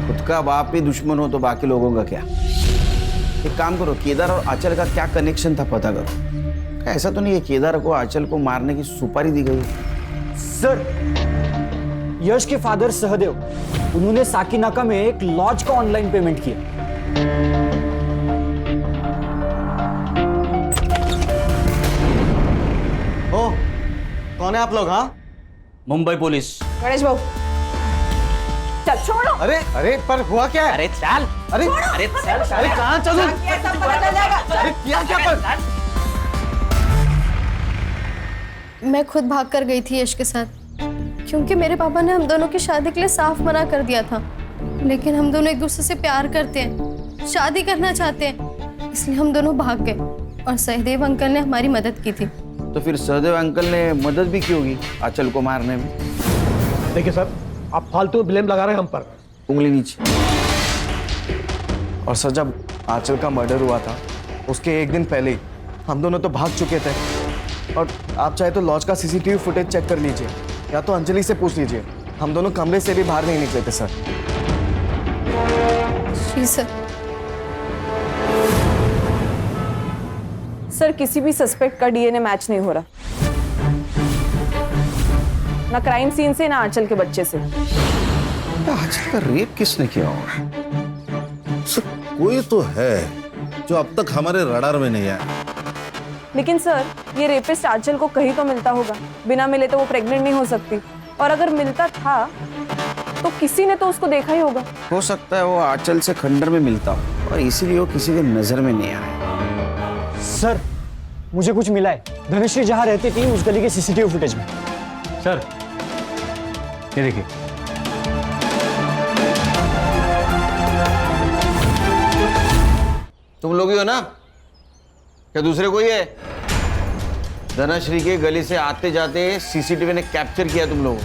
खुद का बाप ही दुश्मन हो तो बाकी लोगों का क्या? एक काम करो, केदार और आंचल का क्या कनेक्शन था पता करो। ऐसा तो नहीं है केदार को आंचल को मारने की सुपारी दी गई? सर, यश के फादर सहदेव, उन्होंने साकीनाका में एक लॉज का ऑनलाइन पेमेंट किया। ओ, कौन है आप लोग? हाँ, मुंबई पुलिस। गणेश भाऊ, चल छोड़ो। अरे अरे, पर हुआ क्या है? अरे चल, अरे अरे चल, अरे कहाँ चलूं? सब पता चल जाएगा। अरे क्या क्या पर? मैं खुद भाग कर गई थी यश के साथ, क्योंकि मेरे पापा ने हम दोनों की शादी के लिए साफ मना कर दिया था। लेकिन हम दोनों एक दूसरे से प्यार करते हैं, शादी करना चाहते हैं, इसलिए हम दोनों भाग गए और सहदेव अंकल ने हमारी मदद की थी। तो फिर सहदेव अंकल ने मदद भी की होगी आंचल को मारने में। देखिए सर, आप फालतू ब्लेम लगा रहे हैं हम पर। उंगली नीचे। और सर, जब आंचल का मर्डर हुआ था उसके एक दिन पहले ही हम दोनों तो भाग चुके थे। और आप चाहे तो लॉज का सीसीटीवी फुटेज चेक कर लीजिए या तो अंजलि से पूछ लीजिए, हम दोनों कमरे से भी बाहर नहीं निकले थे सर। जी सर। सर, किसी भी सस्पेक्ट का डीएनए मैच नहीं हो रहा, ना क्राइम सीन से ना आंचल के बच्चे से। आंचल का रेप किसने किया होगा? सर, कोई तो है जो अब तक हमारे रडार में नहीं आया। लेकिन सर, ये रेपिस्ट आंचल को कहीं तो मिलता होगा, बिना मिले तो वो प्रेग्नेंट नहीं हो सकती, और अगर मिलता था तो किसी ने तो उसको देखा ही होगा। हो सकता है वो आंचल से खंडर में मिलता हो और इसीलिए वो किसी के नजर में नहीं आया। सर, मुझे कुछ मिला है, धनश्री जहां रहती थी उस गली के सीसीटीवी फुटेज में। सर, ये देखिए। तुम लोग ही हो ना? क्या दूसरे कोई है? धनश्री के गली से आते जाते सीसीटीवी ने कैप्चर किया तुम लोगों।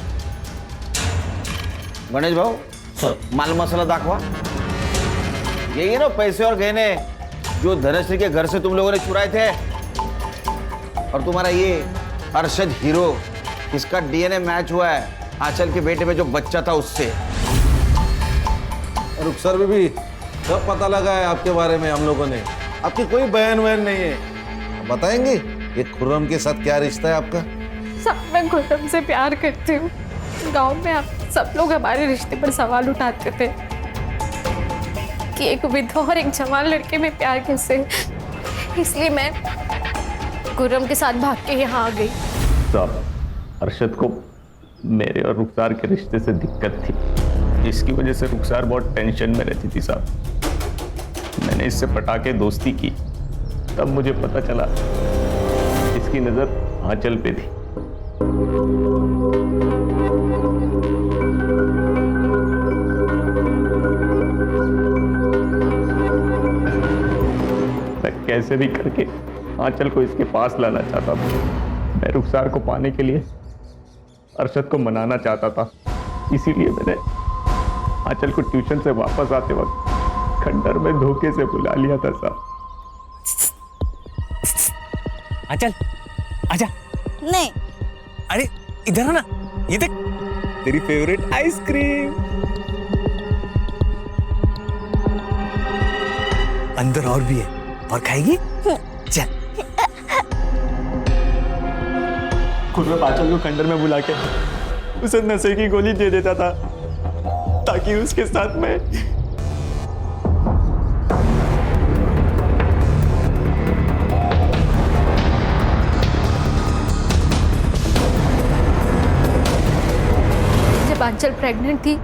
गणेश भाऊ, माल मसाला दाखवा। यही है ना पैसे और गहने जो धनश्री के घर से तुम लोगों ने चुराए थे? और तुम्हारा ये अरशद हीरो, इसका डीएनए मैच हुआ है आंचल के बेटे में जो बच्चा था उससे। रुखसर भी सब पता लगा है आपके बारे में हम लोगों ने। आपकी कोई बहन वहन नहीं है, बताएंगे ये खुर्रम के साथ क्या रिश्ता है आपका? सब मैं खुर्रम से प्यार करती हूँ। गांव में आप सब लोग हमारे रिश्ते पर सवाल उठाते थे कि एक विधवा और एक जवान लड़के में प्यार कैसे, इसलिए मैं खुर्रम के साथ भाग के यहाँ आ गई। साहब, अरशद को मेरे और रुखसार के रिश्ते से दिक्कत थी, इसकी वजह से रुखसार बहुत टेंशन में रहती थी साहब। मैंने इससे पटा के दोस्ती की, तब मुझे पता चला इसकी नज़र आंचल पे थी। कैसे भी करके आंचल को इसके पास लाना चाहता था। मैं रुखसार को पाने के लिए अरशद को मनाना चाहता था, इसीलिए मैंने आंचल को ट्यूशन से वापस आते वक्त खंडर में धोखे से बुला लिया था साहब। आंचल आजा। नहीं। अरे इधर ना, ये देख तेरी फेवरेट आइसक्रीम। अंदर और भी है, और खाएगी? चल। खुद में आंचल को खंडर में बुला के उसे नशे की गोली दे देता था ताकि उसके साथ में जब आंचल प्रेग्नेंट थी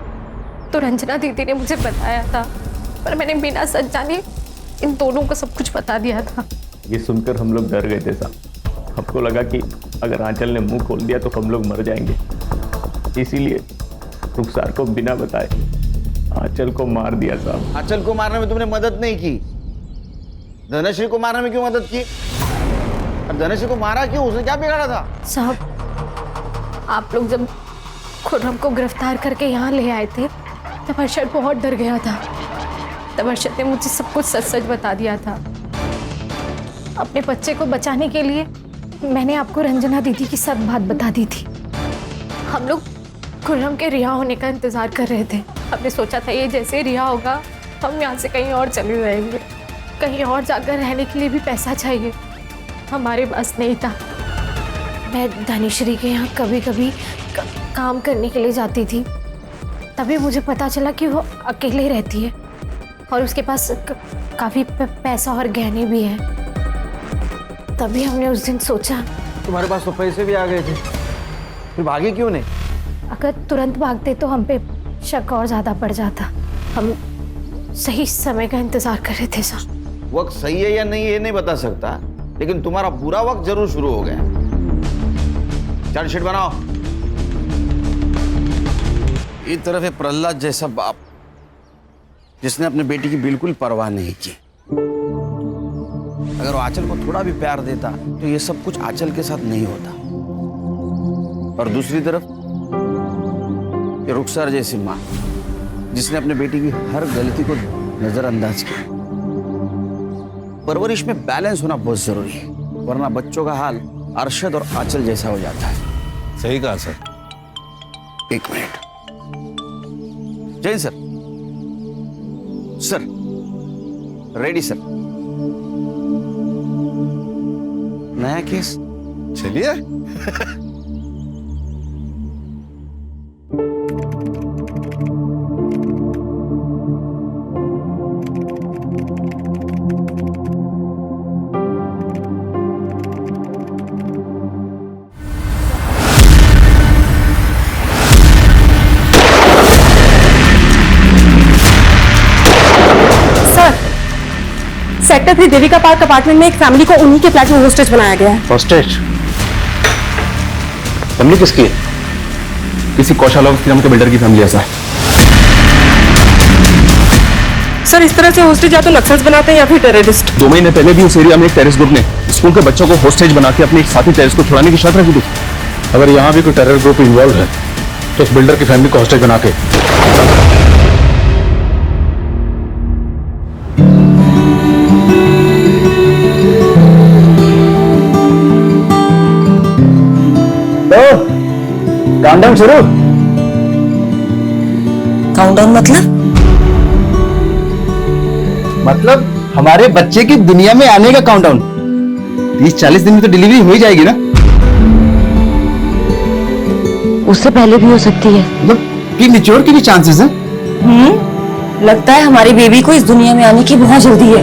तो रंजना दीदी ने मुझे बताया था, पर मैंने बिना सच जाने इन दोनों को सब कुछ बता दिया था। ये सुनकर हम लोग डर गए थे साहब। हमको लगा कि अगर आंचल ने मुंह खोल दिया तो हम लोग मर जाएंगे, इसीलिए रुखसार को बिना बताए आंचल को मार दिया साहब। आंचल को मारने में तुमने मदद नहीं की, धनश्री को मारने में क्यों मदद की? और धनश्री को मारा क्यों? उसने क्या बिगाड़ा था? साहब, आप लोग जब खुर्रम को गिरफ्तार करके यहाँ ले आए थे तब अरशद बहुत डर गया था। तब अरशद ने मुझे सब कुछ सच सच बता दिया था। अपने बच्चे को बचाने के लिए मैंने आपको रंजना दीदी की सब बात बता दी थी। हम लोग खुर्रम के रिहा होने का इंतज़ार कर रहे थे। हमने सोचा था ये जैसे रिहा होगा हम यहाँ से कहीं और चले जाएंगे। कहीं और जाकर रहने के लिए भी पैसा चाहिए, हमारे पास नहीं था। मैं धनिश्री के यहाँ कभी कभी काम करने के लिए जाती थी, तभी मुझे पता चला कि वो अकेले रहती है और उसके पास काफ़ी पैसा और गहने भी हैं। तभी हमने उस दिन सोचा तुम्हारे पास तो पैसे भी आ गए थे, फिर भागे क्यों नहीं? अगर तुरंत भागते तो हम पे शक और ज़्यादा पड़ जाता। हम सही समय का इंतज़ार कर रहे थे सर। वक्त सही है या नहीं ये नहीं बता सकता, लेकिन तुम्हारा बुरा वक्त जरूर शुरू हो गया। चार्जशीट बनाओ। एक तरफ है प्रहलाद जैसा बाप जिसने अपने बेटी की बिल्कुल परवाह नहीं की। अगर वो आंचल को थोड़ा भी प्यार देता तो ये सब कुछ आंचल के साथ नहीं होता। और दूसरी तरफ ये रुखसार जैसी माँ जिसने अपने बेटी की हर गलती को नजरअंदाज किया। परवरिश में बैलेंस होना बहुत जरूरी है, वरना बच्चों का हाल अरशद और आंचल जैसा हो जाता है। सही कहा सर। एक minute. Jain sir. Sir ready sir. नया केस। चलिए। सेक्टर 3 देविका पार्क अपार्टमेंट में एक फैमिली को उन्हीं के फ्लैट में होस्टेज बनाया गया है। होस्टेज? फैमिली किसकी है? किसी कौशाला नाम के बिल्डर की फैमिली ऐसा है। सर इस तरह से होस्टेज या तो नक्सल्स बनाते हैं या फिर टेररिस्ट। 2 महीने पहले भी उस एरिया में एक टेररिस्ट ग्रुप ने स्कूल के बच्चों को होस्टेज बना के अपने एक साथी टेररिस्ट को छुड़ाने की शर्त रखी थी। अगर यहाँ भी कोई टेरर ग्रुप इन्वॉल्व है तो उस बिल्डर की फैमिली को होस्टेज बना के काउंटडाउन शुरू। काउंटडाउन मतलब हमारे बच्चे की दुनिया में आने का काउंटडाउन। 30-40 दिन में तो डिलीवरी हो ही जाएगी ना? उससे पहले भी हो सकती है। मतलब प्रीमेच्योर की भी चांसेस हैं। लगता है हमारी बेबी को इस दुनिया में आने की बहुत जल्दी है।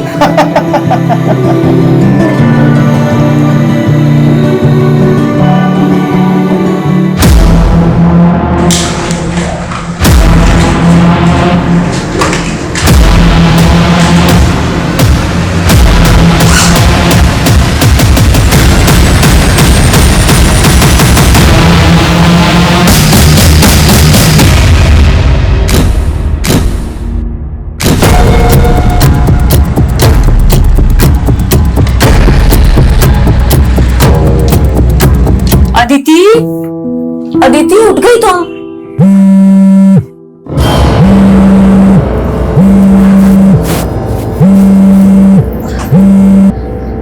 अदिति उठ गई तुम?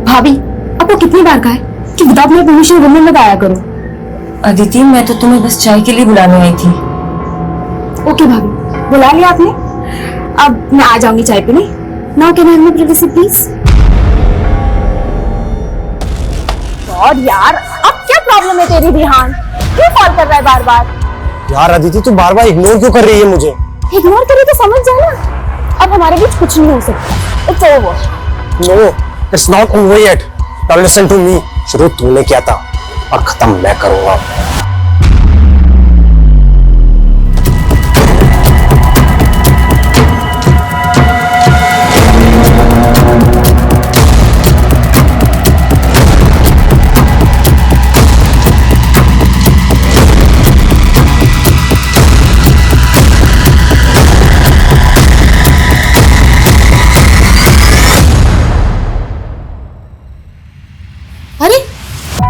भाभी आपको कितनी बार कहा है कि विदाउट माय परमिशन रूम में मत आया करो। अदिति मैं तो तुम्हें बस चाय के लिए बुलाने आई थी। ओके भाभी, बुला लिया आपने, अब मैं आ जाऊंगी चाय पीने। Now can I have my privacy please? और यार अब क्या प्रॉब्लम है तेरी रिहान, क्यों कॉल कर रहा है बार बार? यार अदिति तू बार बार इग्नोर क्यों कर रही है मुझे? इग्नोर करे तो समझ जाना, अब हमारे बीच कुछ नहीं हो सकता। It's over. No it's not over yet. Now listen to me. शुरू तूने किया था और खत्म मैं करूंगा।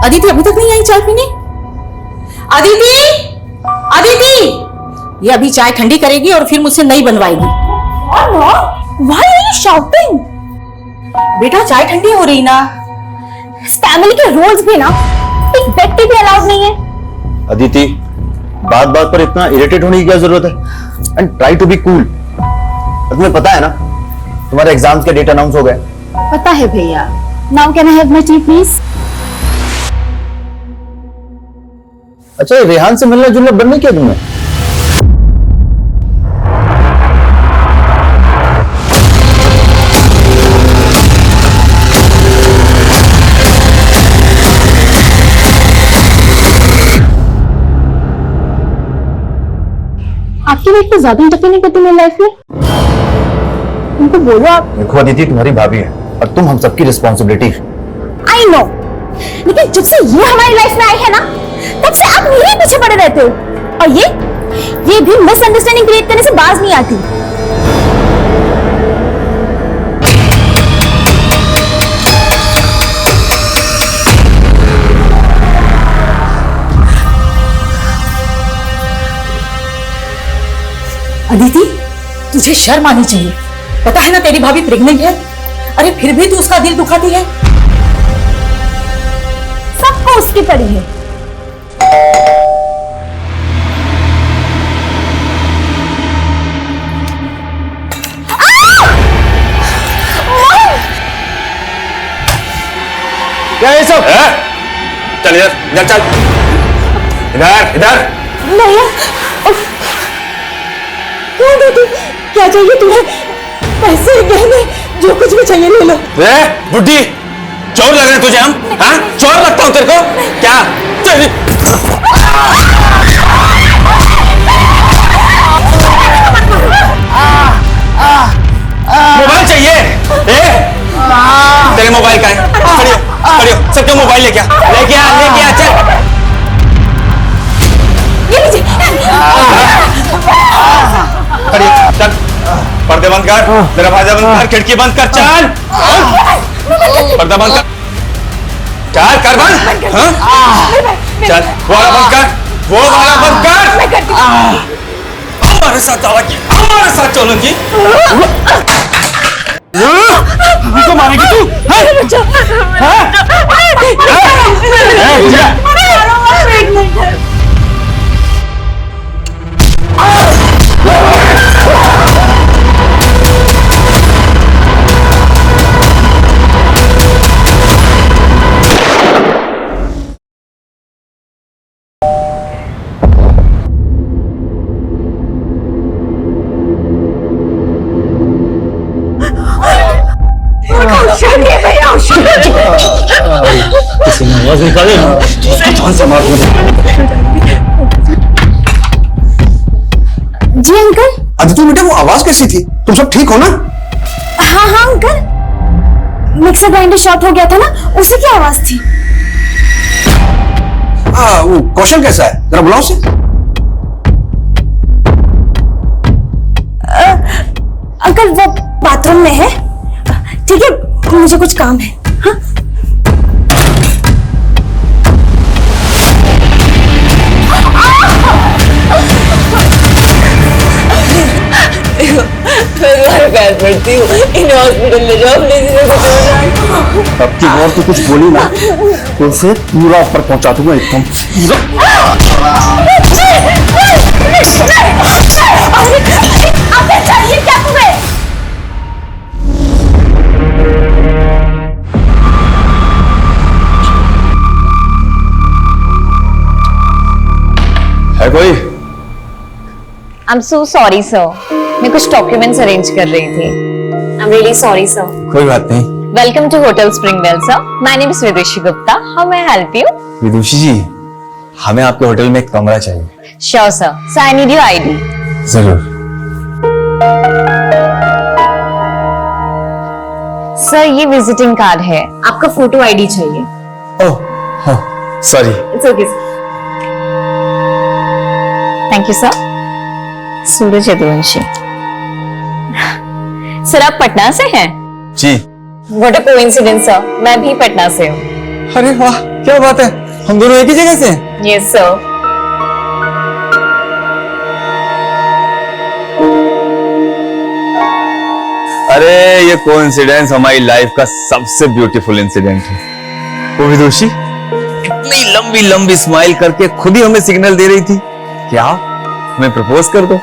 अदिति अभी तक नहीं आई चाय पीने? अदिति, अदिति, ये अभी चाय ठंडी करेगी और फिर मुझसे नई बनवाएगी। Why are you shouting? बेटा चाय ठंडी हो रही ना। इस फैमिली के रूल्स भी ना एक बेड पे भी अलाउड नहीं है। अदिति, बात बात पर इतना इरिटेट होने की क्या जरूरत है? And try to be cool. तुम्हें पता है ना तुम्हारे एग्जाम्स के डेट अनाउंस हो गए। पता है भैया। Now can I have my T please? अच्छा, रेहान से मिलना जुलना बंद नहीं किया तुमने? आपकी बेटी तो ज्यादा इंटरफेयर नहीं करती मेरी लाइफ में। उनको बोलो आप। देखो अदिति, तुम्हारी भाभी है और तुम हम सबकी रिस्पॉन्सिबिलिटी। आई नो, लेकिन जब से ये हमारी लाइफ में आई है ना तब से आप मेरे पीछे पड़े रहते हो, और ये भी मिसअंडरस्टैंडिंग क्रिएट करने से बाज नहीं आती। अदिति तुझे शर्म आनी चाहिए। पता है ना तेरी भाभी प्रेग्नेंट है, अरे फिर भी तू उसका दिल दुखाती है। सबको उसकी पड़ी है। क्या है सब? चल इधर, इधर चल, इधर इधर। भैया, क्या चाहिए तुम्हें? पैसे, गहने, जो कुछ भी चाहिए ले लो। बुड्ढी, चोर लग रहे हैं तुझे हम? हाँ, चोर लगता हूँ तेरे को क्या? चल मोबाइल चाहिए? तेरे मोबाइल का है? खड़ियो, खड़ियो, सबके मोबाइल लेके आ, लेके आ, लेके आ, चल। ये लीजिए। खड़ियो, चल, पर्दे बंद कर, दरवाजा बंद कर, खिड़की बंद कर, चल। पर्दा बंद कर, चल कर बंद। हाँ? चल, वो वाला बंद कर, वो वाला बंद कर। हमारे साथ चलोगी, हमारे साथ चलोगी। तो मारेगी तू? किसी ने आवाज निकाली ना, जान से मार दूंगा। जी अंकल। अदिति बेटा, वो आवाज कैसी थी? तुम सब ठीक हो ना? हाँ हाँ अंकल, मिक्सर ग्राइंडर शॉर्ट हो गया था ना, उसी की आवाज थी। वो कौशल कैसा है? जरा बुलाओ उसे। अंकल वो बाथरूम में है। ठीक है, मुझे कुछ काम है। हाँ? पैर पड़ती हूँ, इन्हें हॉस्पिटल ले जाओ प्लीज, इन्हें कुछ हो जाए। अब की और तो कुछ बोली ना तो उसे पूरा ऊपर पहुंचा दूंगा एकदम। अबे चाहिए क्या तुम्हें? है कोई? I'm so sorry, sir. मैं कुछ डॉक्यूमेंट्स अरेंज कर रही थी. I'm really sorry, sir. कोई बात नहीं। Welcome to Hotel Springwell, sir. My name is Vidushi Gupta. How may I help you? विदुषी जी, हमें आपके होटल में एक कमरा चाहिए। Sure, sir. So I need your ID. जरूर। सर ये विजिटिंग कार्ड है, आपका फोटो आईडी चाहिए। Oh, sorry. It's okay sir. Thank you sir. Suraj Yaduvanshi. Sir आप पटना से हैं? जी। व्हाट अ कोइंसिडेंस सर, मैं भी पटना से हूँ। अरे वाह, क्या बात है, हम दोनों एक ही जगह से? Yes sir. अरे ये कोइंसिडेंस हमारी लाइफ का सबसे ब्यूटीफुल इंसिडेंट है। वो विदुषी इतनी लंबी लंबी स्माइल करके खुद ही हमें सिग्नल दे रही थी क्या हमें प्रपोज कर दो।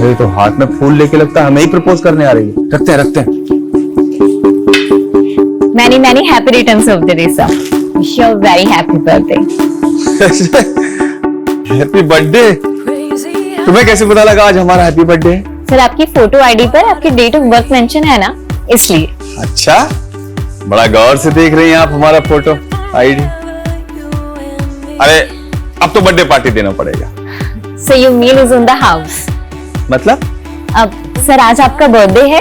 अरे तो हाथ में फूल लेके लगता है हमें ही प्रपोज करने आ रही है। रखते हैं रखते हैं। Many many happy returns of the day sir. Wish you a very happy birthday. Happy birthday. तुम्हें कैसे पता लगा आज हमारा हैप्पी बर्थडे है? सर आपकी फोटो आईडी पर आपकी डेट ऑफ बर्थ मेंशन है ना, इसलिए। अच्छा, बड़ा गौर से देख रही हैं आप हमारा फोटो आईडी। अरे अब तो बर्थडे पार्टी देना पड़ेगा। So your meal is on the house. मतलब? अब सर आज आपका बर्थडे है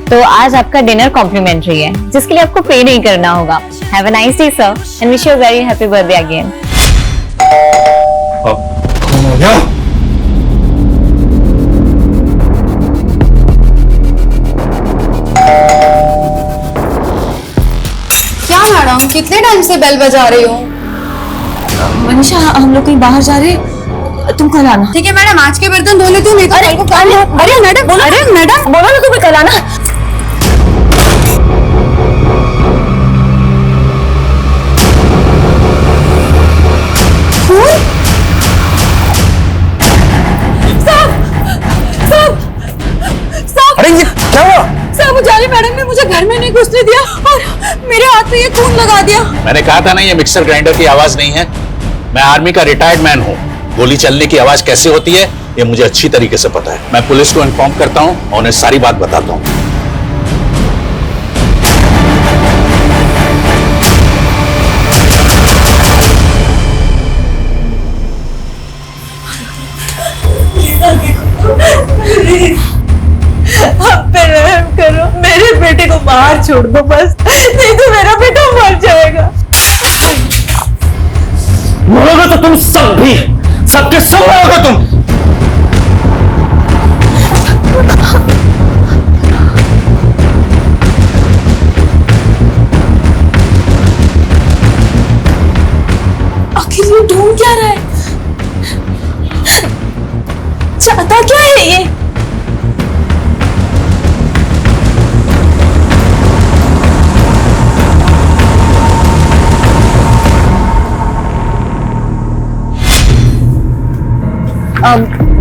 तो आज आपका डिनर कॉम्प्लीमेंट्री है, जिसके लिए आपको पे नहीं करना होगा। Have a nice day sir and wish you a very happy birthday again. क्या मैडम, कितने टाइम से बेल बजा रही हो? मनीषा हम लोग कहीं बाहर जा रहे हैं, तुम कल आना। ठीक है मैडम, आज के बर्तन धो लेती हूँ, नहीं तो कल को काम है। अरे मैडम बोलो ना, तुम्हें कल आना। अरे ये क्या हुआ? सर मुझे मैडम ने मुझे घर में नहीं घुसने दिया और मेरे हाथ पे ये खून लगा दिया। मैंने कहा था ना ये मिक्सर ग्राइंडर की आवाज नहीं है। मैं आर्मी का रिटायर्ड मैन हूँ। गोली चलने की आवाज कैसे होती है ये मुझे अच्छी तरीके से पता है। मैं पुलिस को इन्फॉर्म करता हूँ और उन्हें सारी बात बताता हूँ। आप पे रहम करो, मेरे बेटे को बाहर छोड़ दो बस, नहीं तो मेरा बेटा मर जाएगा। मरोगे तो तुम सब भी, सबके सब मरोगे तुम। आखिर ये ढूंढ क्या रहा है? चाहता क्या है ये?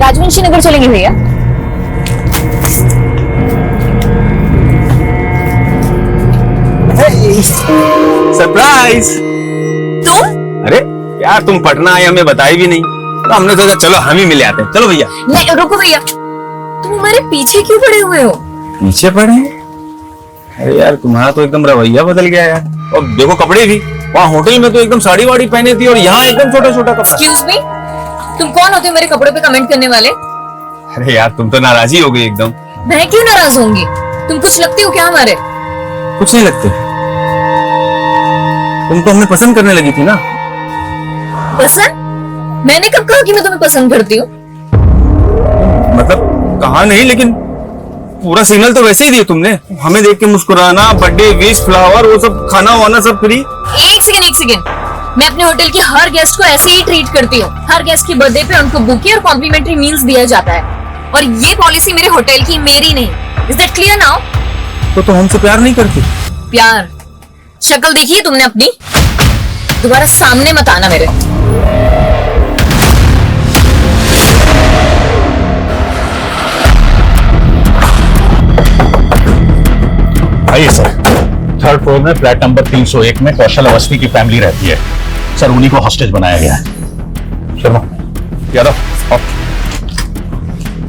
राजवंशी नगर चलेंगे भैया। सरप्राइज। तुम? अरे यार तुम पटना आए हमें बताई भी नहीं, तो हमने सोचा चलो हम ही मिले आते हैं। चलो भैया। नहीं रुको भैया, तुम हमारे पीछे क्यों पड़े हुए हो? पीछे पड़े हैं? अरे यार तुम्हारा तो एकदम रवैया बदल गया यार। और देखो कपड़े भी, वहाँ होटल में तो एकदम साड़ी वाड़ी पहने थी और यहाँ एकदम छोटा छोटा कपड़ा। एक्सक्यूज मी, तुम कौन होते हो मेरे कपड़े पे कमेंट करने वाले? अरे यार तुम तो नाराज ही हो गई एकदम। मैं क्यों नाराज होंगी? तुम कुछ लगती हो क्या हमारे? कुछ नहीं लगते, तुम तो हमें पसंद करने लगी थी ना। पसंद? मैंने कब कहा कि मैं तुम्हें पसंद करती हूँ? मतलब कहा नहीं, लेकिन पूरा सिग्नल तो वैसे ही दिया तुमने। हमें देख के मुस्कुराना, बर्थडे विश, फ्लावर, वो सब खाना वाना सब फ्री। एक सेकंड, मैं अपने होटल के हर गेस्ट को ऐसे ही ट्रीट करती हूँ। हर गेस्ट की बर्थडे पे उनको बुके और कॉम्प्लीमेंट्री मील्स दिया जाता है। और ये पॉलिसी मेरे होटल की, मेरी नहीं। Is that clear now? तो हमसे प्यार नहीं करती? प्यार? शक्ल देखी है तुमने अपनी? दोबारा सामने मत आना मेरे। आइए सर। थर्ड फ्लोर में फ्लैट नंबर 301 में कौशल अवस्थी की फैमिली रहती है सर। उन्हीं को हॉस्टेज बनाया गया है। शर्मा, यादव,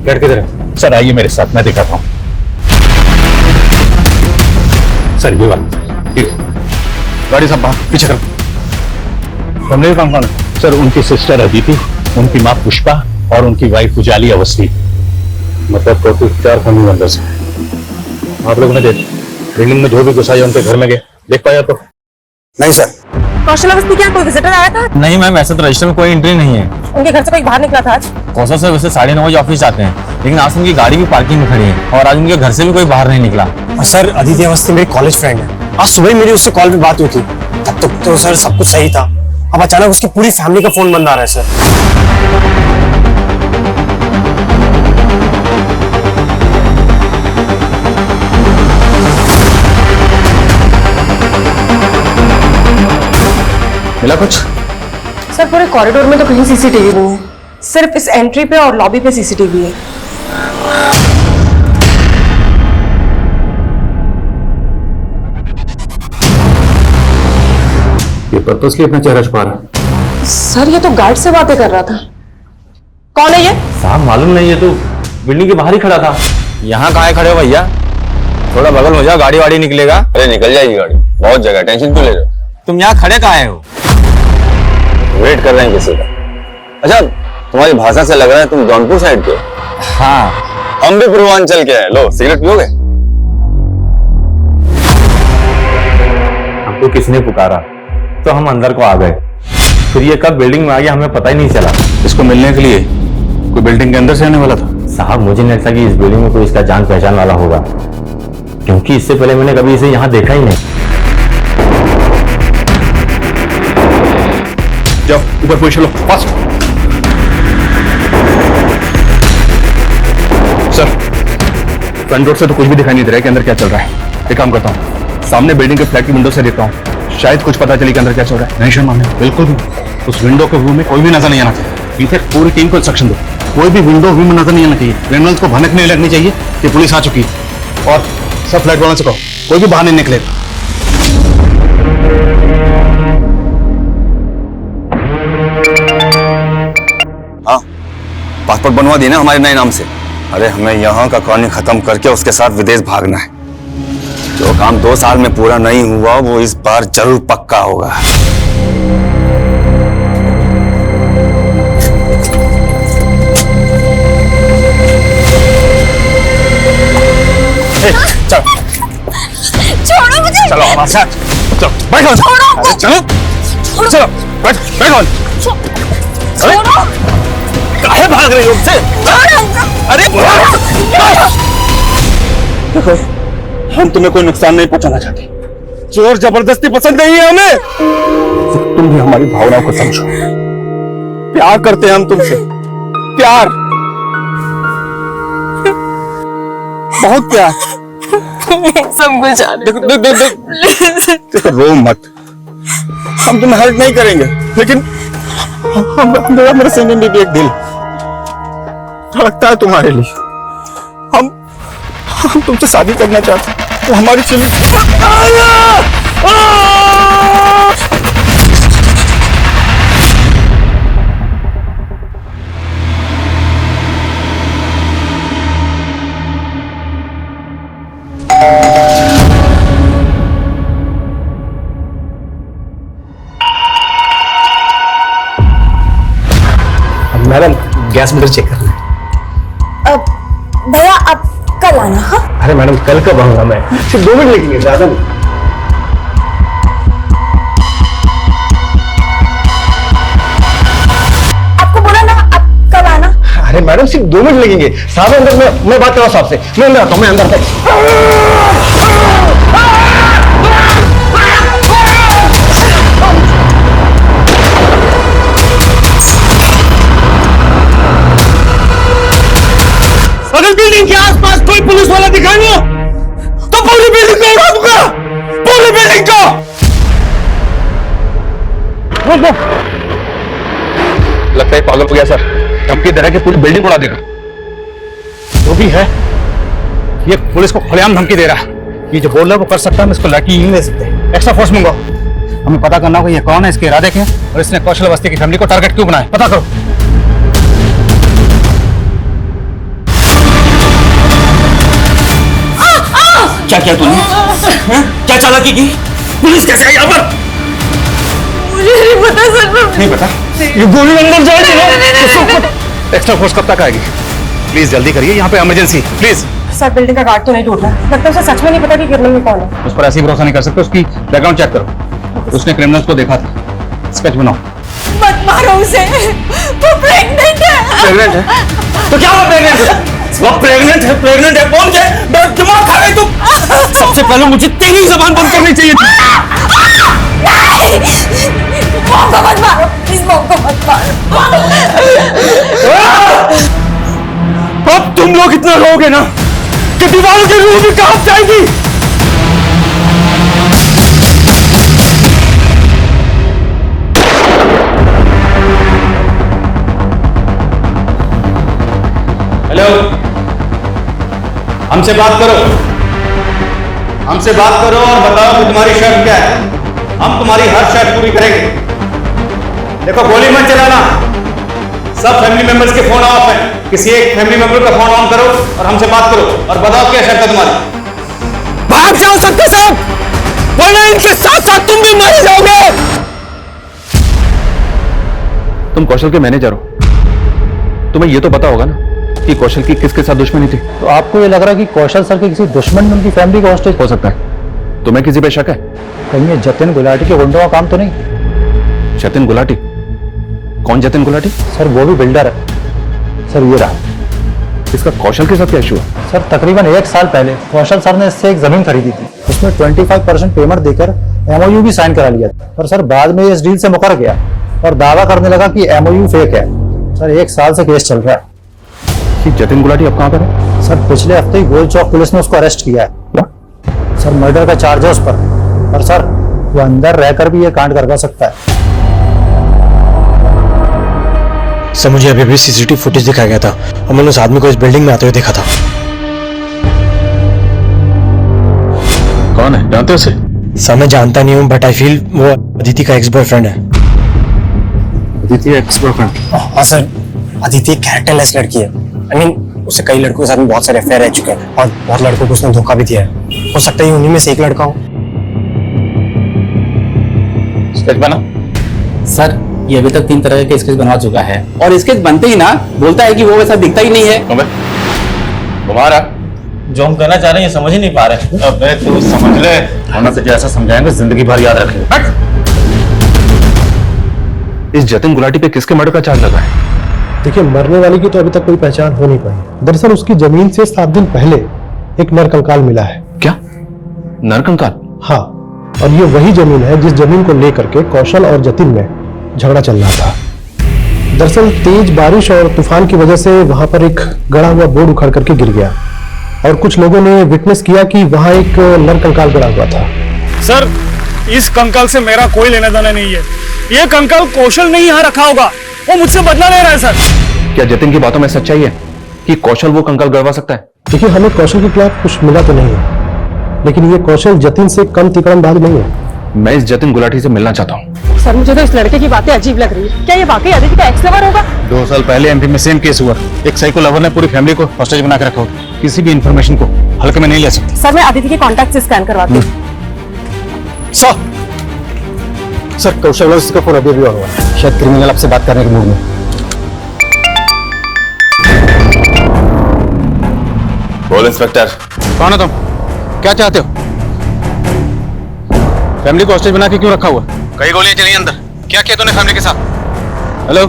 गेट किधर है? सर आइए मेरे साथ, मैं दिखाता हूं। सर ये बात गाड़ी साहब बाहर पीछे करो। फैमिली कौन कौन है? सर उनकी सिस्टर अदिति, उनकी माँ पुष्पा और उनकी वाइफ उजाली अवस्थी। मतलब टोटल 4 फैमिली मेंबर्स हैं। आप लोगों ने देख बिल्डिंग में जो भी घुसा है उनके घर में गए, देख पाया तो? नहीं सर। कौशल अवस्थी क्या कोई विजिटर आया था? नहीं मैम, ऐसे तो रजिस्टर में कोई एंट्री नहीं है। उनके घर से कोई बाहर निकला था आज? कौशल सर वैसे 9:30 बजे ऑफिस आते हैं, लेकिन आज उनकी गाड़ी भी पार्किंग में खड़ी है और आज उनके घर से भी कोई बाहर नहीं निकला। सर अदिति अवस्थी मेरी कॉलेज फ्रेंड है। आज सुबह मेरी उससे कॉल पे बात हुई थी, तब तक तो सर सब कुछ सही था। अब अचानक उसकी पूरी फैमिली का फोन बंद आ रहा है सर। मिला कुछ? सर पूरे कॉरिडोर में तो कहीं सीसीटीवी नहीं है, सिर्फ इस एंट्री पे और लॉबी पे सीसीटीवी है। ये पर्पसली अपना चेहरा छुपा रहा है। सर ये तो गार्ड से बातें कर रहा था। कौन है ये? साहब मालूम नहीं, ये तो बिल्डिंग के बाहर ही खड़ा था। यहाँ कहाँ खड़े हो भैया? थोड़ा बगल हो जाओ, गाड़ी वाड़ी निकलेगा। अरे निकल जाएगी गाड़ी, बहुत जगह, टेंशन क्यों ले रहे हो? तुम यहाँ खड़े कहाँ हो? वेट कर रहे हैं किसी का। अच्छा तुम्हारी भाषा से लग रहा है तुम जौनपुर साइड के? हाँ। हम भी पूर्वांचल के हैं। लो सिगरेट पियोगे? हमको किसने पुकारा तो हम अंदर को आ गए, फिर ये कब बिल्डिंग में आ गया हमें पता ही नहीं चला। इसको मिलने के लिए कोई बिल्डिंग के अंदर से आने वाला था? साहब मुझे नहीं लगता कि इस बिल्डिंग में कोई इसका जान पहचान वाला होगा, क्योंकि इससे पहले मैंने कभी इसे यहाँ देखा ही नहीं। जाओ ऊपर पोजीशन लो, फास्ट। सर फ्रंट डोर से तो कुछ भी दिखाई नहीं दे रहा है कि अंदर क्या चल रहा है। एक काम करता हूँ, सामने बिल्डिंग के फ्लैट की विंडो से देखता हूँ, शायद कुछ पता चले कि अंदर क्या चल रहा है। नहीं शर्मा, बिल्कुल भी उस विंडो के व्यू में कोई भी नजर नहीं आना चाहिए। पीछे पूरी टीम को इंस्ट्रक्शन दो, कोई भी विंडो व्यू में नजर नहीं आना चाहिए। क्रिमिनल्स को भनक नहीं लगनी चाहिए कि पुलिस आ चुकी है। और सब फ्लैट वालों से कहो कोई भी बाहर नहीं निकले। हाँ पासपोर्ट बनवा दिए ना हमारे नए नाम से। अरे हमें यहाँ का कहानी खत्म करके उसके साथ विदेश भागना है। जो काम 2 साल में पूरा नहीं हुआ वो इस बार जरूर पक्का होगा। छोड़ो मुझे। चलो हमारे साथ, चलो बैठो। छोड़ो। चलो चलो बैठो। छोड़ो। काहे भाग रही हो मुझसे? अरे देखो, हम तुम्हें कोई नुकसान नहीं पहुंचाना चाहते। जोर जबरदस्ती पसंद नहीं है हमें। तो तुम भी हमारी भावनाओं को समझो। प्यार करते हैं हम तुमसे, प्यार, बहुत प्यार। सब कुछ देखो रो मत, हम तुम्हें हर्ट नहीं करेंगे, लेकिन हम मेरे सीने में भी एक दिल धड़कता है तुम्हारे लिए। हम तुमसे शादी करना चाहते हैं, तो हमारी चली। मैडम गैस मीटर चेक करना है। भैया आप कल आना। हाँ अरे मैडम कल कब आऊंगा मैं, सिर्फ 2 मिनट लगेंगे, ज्यादा नहीं। आपको बोला ना आप कल आना। अरे मैडम सिर्फ 2 मिनट लगेंगे। साहब अंदर, मैं बात कर रहा हूँ साहब से। मैं अंदर आता हूँ, मैं अंदर बिल्डिंग के आसपास कोई पुलिस वाला दिखाई नहीं हो तो पूरी बिल्डिंग को उड़ा दूंगा, पूरी बिल्डिंग को। लगता है पागल हो गया सर, धमकी दे रहा है कि पूरी बिल्डिंग उड़ा देगा। जो भी है ये पुलिस को खुलेआम धमकी दे रहा है। ये जो बोल रहा है वो कर सकता है, हम इसको लड़की नहीं दे सकते। एक्स्ट्रा फोर्स मंगाओ, हमें पता करना होगा ये कौन है, इसके इरादे क्या हैं और इसने कौशल अवस्थी की फैमिली को टारगेट क्यों बनाया, पता करो। क्या किया तूने? क्या चालाकी की? पुलिस कैसे आई यहाँ पर? मुझे नहीं पता सर। नहीं पता? ये गोली अंदर जाएगी ना? एक्स्ट्रा फोर्स कब तक आएगी? प्लीज जल्दी करिए, यहाँ पे इमरजेंसी, प्लीज। सर बिल्डिंग का गार्ड तो नहीं टूट रहा, लगता है उसे सच में नहीं पता कि गिरने में कौन है। उस पर ऐसे ही भरोसा नहीं कर सकते, उसकी बैकग्राउंड चेक करो। उसने क्रिमिनल्स को देखा था, स्केच बनाओ। मत मारो उसे, वो प्रेग्नेंट है। प्रेग्नेंट है? तो क्या वो प्रेग्नेंट है? वो प्रेग्नेंट है, प्रेग्नेंट है, बोल के मेरा दिमाग खा गई तुम। सबसे पहले मुझे तेरी जबान बंद करनी चाहिए थी। मॉम को मत मारो, प्लीज मॉम को मत मारो। अब तुम लोग इतना रोगे ना कि दीवारों की रूह भी कांप जाएगी। हेलो, हमसे बात करो, हमसे बात करो और बताओ कि तुम्हारी शर्त क्या है। हम तुम्हारी हर शर्त पूरी करेंगे। देखो गोली मत चलाना, सब फैमिली मेंबर्स के फोन ऑफ हैं। किसी एक फैमिली मेंबर का फोन ऑन करो और हमसे बात करो और बताओ क्या शर्त है तुम्हारी। भाग जाओ सबके सब, वरना इनके साथ साथ तुम भी मारे जाओगे। तुम कौशल के मैनेजर हो, तुम्हें ये तो पता होगा ना कि कौशल की किसके साथ दुश्मनी थी। तो आपको ये लग रहा है कि कौशल सर के किसी दुश्मन ने उनकी फैमिली को हॉस्टेज हो सकता है। तुम्हें किसी पे शक है? कहीं ये जतिन गुलाटी के गुंडों का काम तो नहीं? जतिन गुलाटी? कौन जतिन गुलाटी? सर वो भी बिल्डर है सर, ये रहा। इसका कौशल के साथ क्या इशू है? सर तकरीबन 1 साल पहले कौशल सर ने इससे एक जमीन खरीदी थी, उसमें 25% पेमेंट देकर MOU भी साइन करा लिया था, पर सर बाद में इस डील से मुकर गया और दावा करने लगा कि MOU फेक है। सर 1 साल से केस चल रहा है। जतिन गुलाटी अब कहाँ पर है? सर पिछले हफ्ते ही गोल चौक पुलिस ने उसको अरेस्ट किया है। सर मर्डर का चार्ज है उस पर, और सर वो अंदर रहकर भी ये कांड करवा सकता है। सर मुझे अभी भी CCTV फुटेज दिखाया गया था और मैंने उस आदमी को इस बिल्डिंग में आते हुए देखा था। कौन है, जानते हो उसे? सर मैं जानता नहीं हूँ, बट आई फील वो अदिति का एक्स बॉयफ्रेंड है। Aditi ex boyfriend? हाँ सर, अदिति कैरेक्टरलेस लड़की है। आई मीन उससे कई लड़कों के साथ में बहुत सारे अफेयर रह चुके हैं और बहुत लड़कों को उसने धोखा भी दिया है। हो सकता है उन्हीं में से एक लड़का हो। स्केच बना? सर ये अभी तक 3 तरह के स्केच बनवा चुका है और स्केच बनते ही ना बोलता है कि वो वैसा दिखता ही नहीं है। तुम्हारा जो हम कहना चाह रहे हैं ये समझ ही नहीं पा रहे। अबे तू समझ ले, वरना तुझे ऐसा समझाएंगे जिंदगी भर याद रखेगा। इस जतिन गुलाटी पे किसके मर्डर का चार्ज लगा है? देखिए मरने वाले की तो अभी तक कोई पहचान हो नहीं पाई। दरअसल उसकी जमीन से 7 दिन पहले एक नरकंकाल मिला है। क्या नरकंकाल? हाँ, और ये वही जमीन है जिस जमीन को लेकर के कौशल और जतिन में झगड़ा चल रहा था। दरअसल तेज बारिश और तूफान की वजह से वहां पर एक गड़ा हुआ बोर्ड उखड़ करके गिर गया और कुछ लोगों ने विटनेस किया कि वहां एक नरकंकाल गड़ा हुआ था। सर इस कंकाल से मेरा कोई लेना देना नहीं है। ये कंकाल कौशल ने यहाँ रखा होगा, वो मुझसे बदला ले रहा है। सर क्या जतिन की बातों में सच्चाई है कि कौशल वो कंकाल गड़वा सकता है? देखिए हमें कौशल के खिलाफ कुछ मिला तो नहीं है, लेकिन ये कौशल जतिन से कम तिकड़मबाज नहीं है। मैं इस जतिन गुलाटी से मिलना चाहता हूँ। सर मुझे तो इस लड़के की बातें अजीब लग रही है। क्या ये वाकई अदिति का एक्स लवर होगा? 2 साल पहले MP में सेम केस हुआ। एक साइको लवर ने पूरी फैमिली को हॉस्टेज बना के रखा होगा। किसी भी इंफॉर्मेशन को हल्के में नहीं ले सकते। सर मैं अदिति के कॉन्टैक्ट से स्कैन करवाती हूँ। सर कौशल का फोन अभी भी हुआ, शायद क्रिमिनल आपसे बात करने के मूड में। बोल इंस्पेक्टर। कौन हो तुम? क्या चाहते हो? फैमिली को हॉस्टेज बना के क्यों रखा हुआ? कई गोलियां चली अंदर। क्या किया तूने फैमिली के साथ? हेलो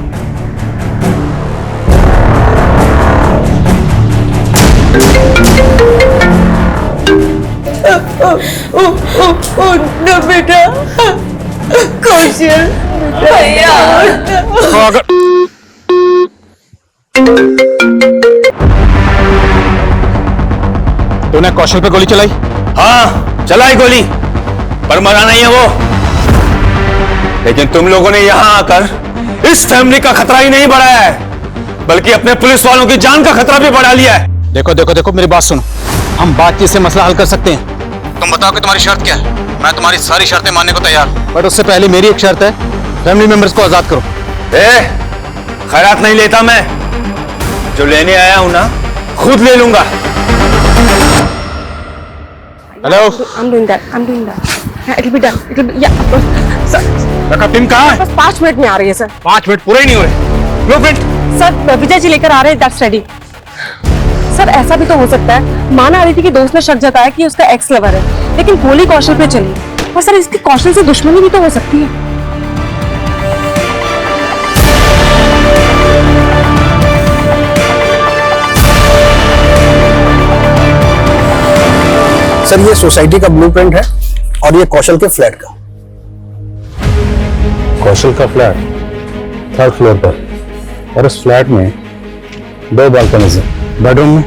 ना बेटा, कौशल भैया। तूने कौशल पे गोली चलाई? हाँ, चलाई गोली, पर मरा नहीं है वो। लेकिन तुम लोगों ने यहां आकर इस फैमिली का खतरा ही नहीं बढ़ाया है, बल्कि अपने पुलिस वालों की जान का खतरा भी बढ़ा लिया है। देखो देखो देखो, मेरी बात सुनो, हम बातचीत से मसला हल कर सकते हैं। तुम बताओ कि तुम्हारी शर्त क्या है? मैं तुम्हारी सारी शर्तें मानने को तैयार हूं, बट उससे पहले मेरी एक शर्त है, फैमिली मेंबर्स को आजाद करो। खैरात नहीं लेता मैं, जो लेने आया हूं ना खुद ले लूंगा। Hello, I'm doing that. It'll be done. Sir. Team कहाँ है? बस 5 मिनट में आ रही है सर। 5 मिनट पूरे ही नहीं हो रहे। ब्लूप्रिंट सर, विजय जी लेकर आ रहे हैं, दैट्स रेडी। सर, ऐसा भी तो हो सकता है, माना आ रही थी कि दोस्त ने शक जताया कि उसका एक्स लवर है, लेकिन गोली कौशल पे चली। और सर, इसकी कौशल से दुश्मनी भी तो हो सकती है। सर, ये सोसाइटी का ब्लूप्रिंट है और ये कौशल के फ्लैट का। कौशल का फ्लैट 3rd फ्लोर पर, और इस फ्लैट में 2 बालकनीज है, बेडरूम में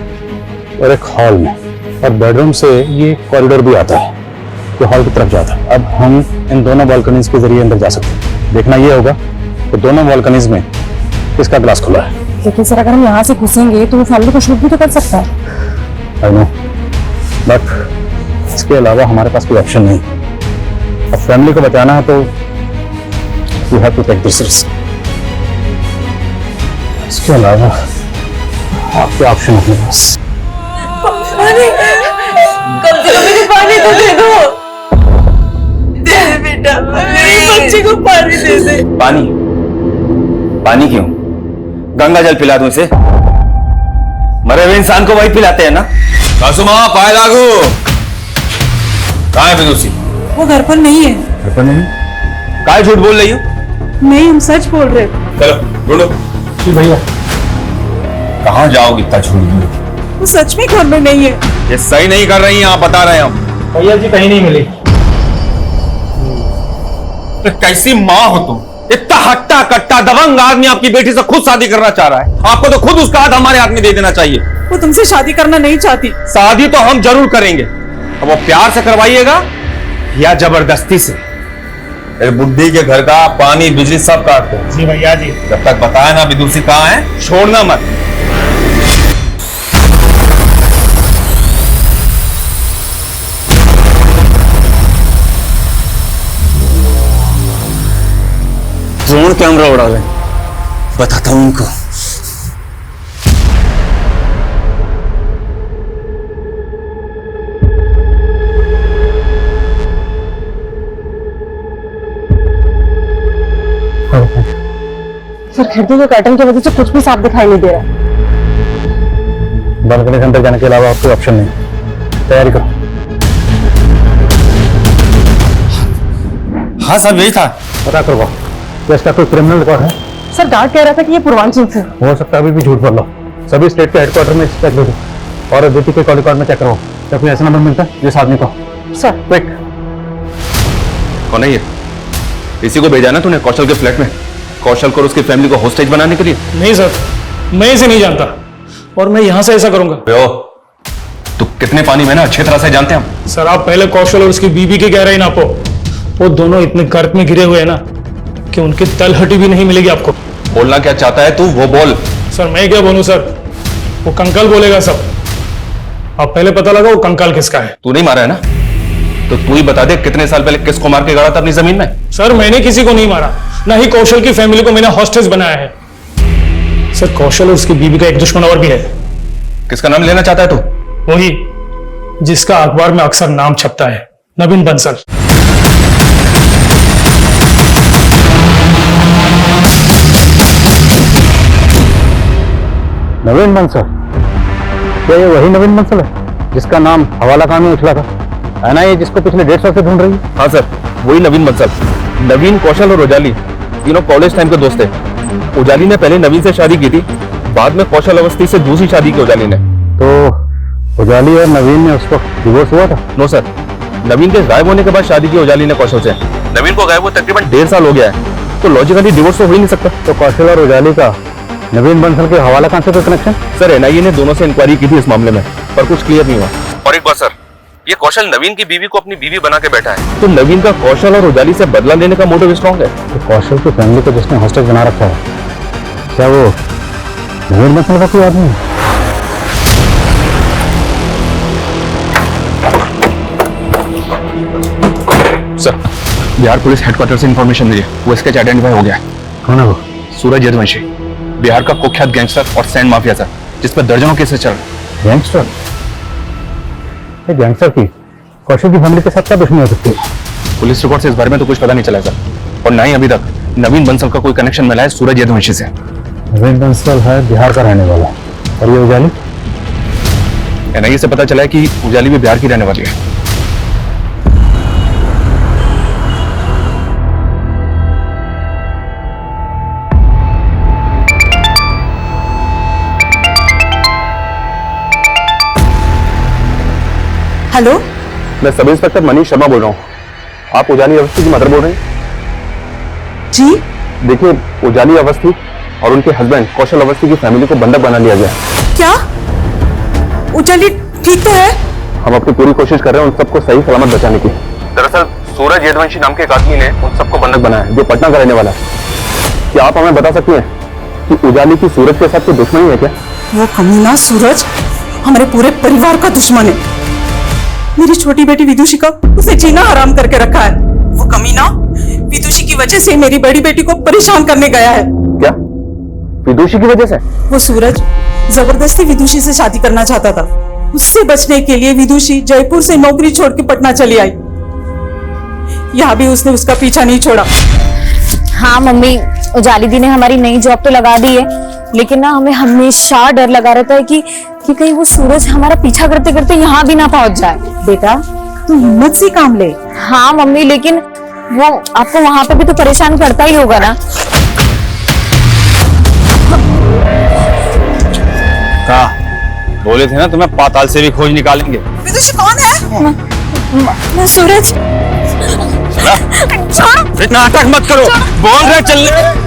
और एक हॉल में, और बेडरूम से ये कॉरिडोर भी आता है जो हॉल की तरफ जाता है। अब हम इन दोनों बालकनीज के जरिए अंदर जा सकते हैं। देखना ये होगा कि दोनों बालकनीज में किसका ग्लास खुला है। लेकिन सर, अगर हम यहाँ से घुसेंगे तो वो फैमिली को शूट भी तो कर सकता है। आई नो, बट इसके अलावा हमारे पास कोई ऑप्शन नहीं। अब फैमिली को बचाना है तो you have to take this risk. इसके अलावा आपके ऑप्शन अपने पास। कम से कम मुझे पानी तो दे दो। दे दे बेटा, मेरे बच्चे को पानी दे दे। पानी? पानी क्यों? गंगा जल पिला दूं इसे? मरे हुए इंसान को वही पिलाते हैं ना। कासुमा, पाए लागू। कहाँ है विदुषी? वो घर पर नहीं है। घर पर नहीं? काहे झूठ बोल रही हो? नहीं, हम सच बोल रहे। चलो ढूंढो। जी भैया। कहाँ जाओगे इतना झूठ बोल? वो सच में घर में नहीं है। ये सही नहीं कर रही हैं आप, बता रहे हैं हम। भैया जी, कहीं नहीं मिली। तो कैसी माँ हो तुम? इतना हट्टा कट्टा दबंग आदमी आपकी बेटी से खुद शादी करना चाह रहा है। आपको तो खुद उसका हाथ हमारे हाथ में दे देना चाहिए। वो तुमसे शादी करना नहीं चाहती। शादी तो हम जरूर करेंगे, अब वो प्यार से करवाइएगा या जबरदस्ती से? बुद्धि के घर का पानी बिजली सब काट दो। जी भैया जी। जब तक बताया ना विदुषी कहाँ है, छोड़ना मत। ड्रोन कैमरा उड़ा रहे, बताता हूं उनको। सर, खिड़की के कर्टन की वजह से कुछ भी साफ दिखाई नहीं दे रहा। बालकनी के अंदर जाने के अलावा और कोई ऑप्शन नहीं। तैयारी करो। हाँ साहब, यही था। पता करो इसका कोई क्रिमिनल रिकॉर्ड है? सर, गार्ड कह रहा था कि ये पूर्वांचल से। हो सकता है अभी भी झूठ बोल लो। सभी स्टेट के हेडक्वार्टर में चेक करो और अदिति के कॉल रिकॉर्ड में चेक करो। जब कोई ऐसा नंबर मिलता है जिस आदमी को। Sir quick. कौन है ये? इसी को भेजा ना तूने कौशल के फ्लैट में, कौशल को और उसकी फैमिली को होस्टेज बनाने के लिए? नहीं सर, मैं इसे नहीं जानता और मैं यहाँ से ऐसा करूंगा। तू कितने पानी में ना अच्छी तरह से जानते हैं हम। सर, आप पहले कौशल और उसकी बीबी की गहराई नापो। वो दोनों इतने गर्त में गिरे हुए हैं ना कि उनकी तलहटी भी नहीं मिलेगी आपको। बोलना क्या चाहता है तू, वो बोल। सर, मैं क्या बोलूं सर, वो कंकाल बोलेगा सब। अब पहले पता लगा वो कंकाल किसका है। तू नहीं मारा है ना, तो तू ही बता दे कितने साल पहले किसको मार के गाड़ा था अपनी जमीन में? सर, मैंने किसी को नहीं मारा, ना ही कौशल की फैमिली को मैंने हॉस्टेज बनाया है। सर, कौशल और उसकी बीबी का एक दुश्मन और भी है। किसका नाम लेना चाहता है तू? वही जिसका अखबार में अक्सर नाम छपता है, नवीन बंसल। नवीन बंसल? क्या ये वही नवीन बंसल है जिसका नाम हवाला खान में उछला था, है ना? ये जिसको पिछले 1.5 साल से ढूंढ रही है। हाँ सर, वही नवीन बंसल। नवीन, कौशल और उजाली तीनों कॉलेज टाइम के दोस्त थे। उजाली ने पहले नवीन से शादी की थी, बाद में कौशल अवस्थी से दूसरी शादी की उजाली ने। तो उजाली और नवीन में उस वक्त डिवोर्स हुआ था? नो सर, नवीन के गायब होने के बाद शादी की उजाली ने कौशल से। नवीन को गायब हुए तकरीबन 1.5 साल हो गया है, तो लॉजिकली डिवोर्स तो हो ही नहीं सकता। तो कौशल और उजाली का नवीन बंसल के हवाला कहां से कोई कनेक्शन? सर, एनआईए ने दोनों से इंक्वायरी की थी इस मामले में, पर कुछ क्लियर नहीं हुआ। और एक बात सर, ये कौशल नवीन की बीवी को अपनी बीवी बना के बैठा है, तो नवीन का कौशल और उजाली से बदला लेने का मोटिव स्ट्रॉन्ग है। तो कौशल की फैमिली को जिसने हॉस्टेज बना रखा है, क्या वो नवीन बंसल का कोई आदमी है? सर, बिहार पुलिस हेडक्वार्टर से इंफॉर्मेशन मिली है, वो स्केच आइडेंटिफाई हो गया है। कौन है वो? सूरज यदुवंशी, बिहार का कुख्यात गैंगस्टर और सैंड माफिया सर, जिस पर दर्जनों केसेस चल रहे। गैंगस्टर? गैंगस्टर की कौशल की फैमिली के साथ क्या दुश्मनी हो सकती है? पुलिस रिकॉर्ड से इस बारे में तो कुछ पता नहीं चला सर, और ना ही अभी तक नवीन बंसल का कोई कनेक्शन मिला है सूरज यदुवंशी से। नवीन बंसल है बिहार का रहने वाला, और ये उजाली? एनआईए से पता चला है कि उजाली भी बिहार की रहने वाली है। हेलो, मैं सब इंस्पेक्टर मनीष शर्मा बोल रहा हूँ। आप उजाली अवस्थी की मदर बोल रहे हैं? जी। देखिए, उजाली अवस्थी और उनके हस्बैंड कौशल अवस्थी की फैमिली को बंधक बना लिया गया। क्या? उजाली ठीक तो है? हम अपनी पूरी कोशिश कर रहे हैं उन सबको सही सलामत बचाने की। दरअसल सूरज यदुवंशी नाम के एक आदमी ने उन सबको बंधक बनाया है, जो पटना का रहने वाला है। क्या आप हमें बता सकती हैं कि उजाली की सूरज के साथ कोई दुश्मनी है क्या? वो कमीना सूरज हमारे पूरे परिवार का दुश्मन है। मेरी छोटी बेटी विदुषी का उसे जीना हराम करके रखा है। वो कमीना विदुषी की वजह से मेरी बड़ी बेटी को परेशान करने गया है। क्या? विदुषी की वजह से? वो सूरज जबरदस्ती विदुषी से शादी करना चाहता था। उससे बचने के लिए विदुषी जयपुर से नौकरी छोड़ के पटना चली आई। यहाँ भी उसने उसका पीछा नहीं छोड़ा। हाँ मम्मी, उजाली दी ने हमारी नई जॉब तो लगा दी है, लेकिन ना हमें हमेशा डर लगा रहता है कि कहीं वो सूरज हमारा पीछा करते करते यहाँ भी ना पहुंच जाए। बेटा, तू हिम्मत से काम ले। हाँ मम्मी, लेकिन वो आपको वहाँ पे भी तो परेशान करता ही होगा ना। कहा बोले थे ना तुम्हें पाताल से भी खोज निकालेंगे। विदुषी कौन है? मैं सूरज। इतना नाटक मत करो, बोल रहे चलने।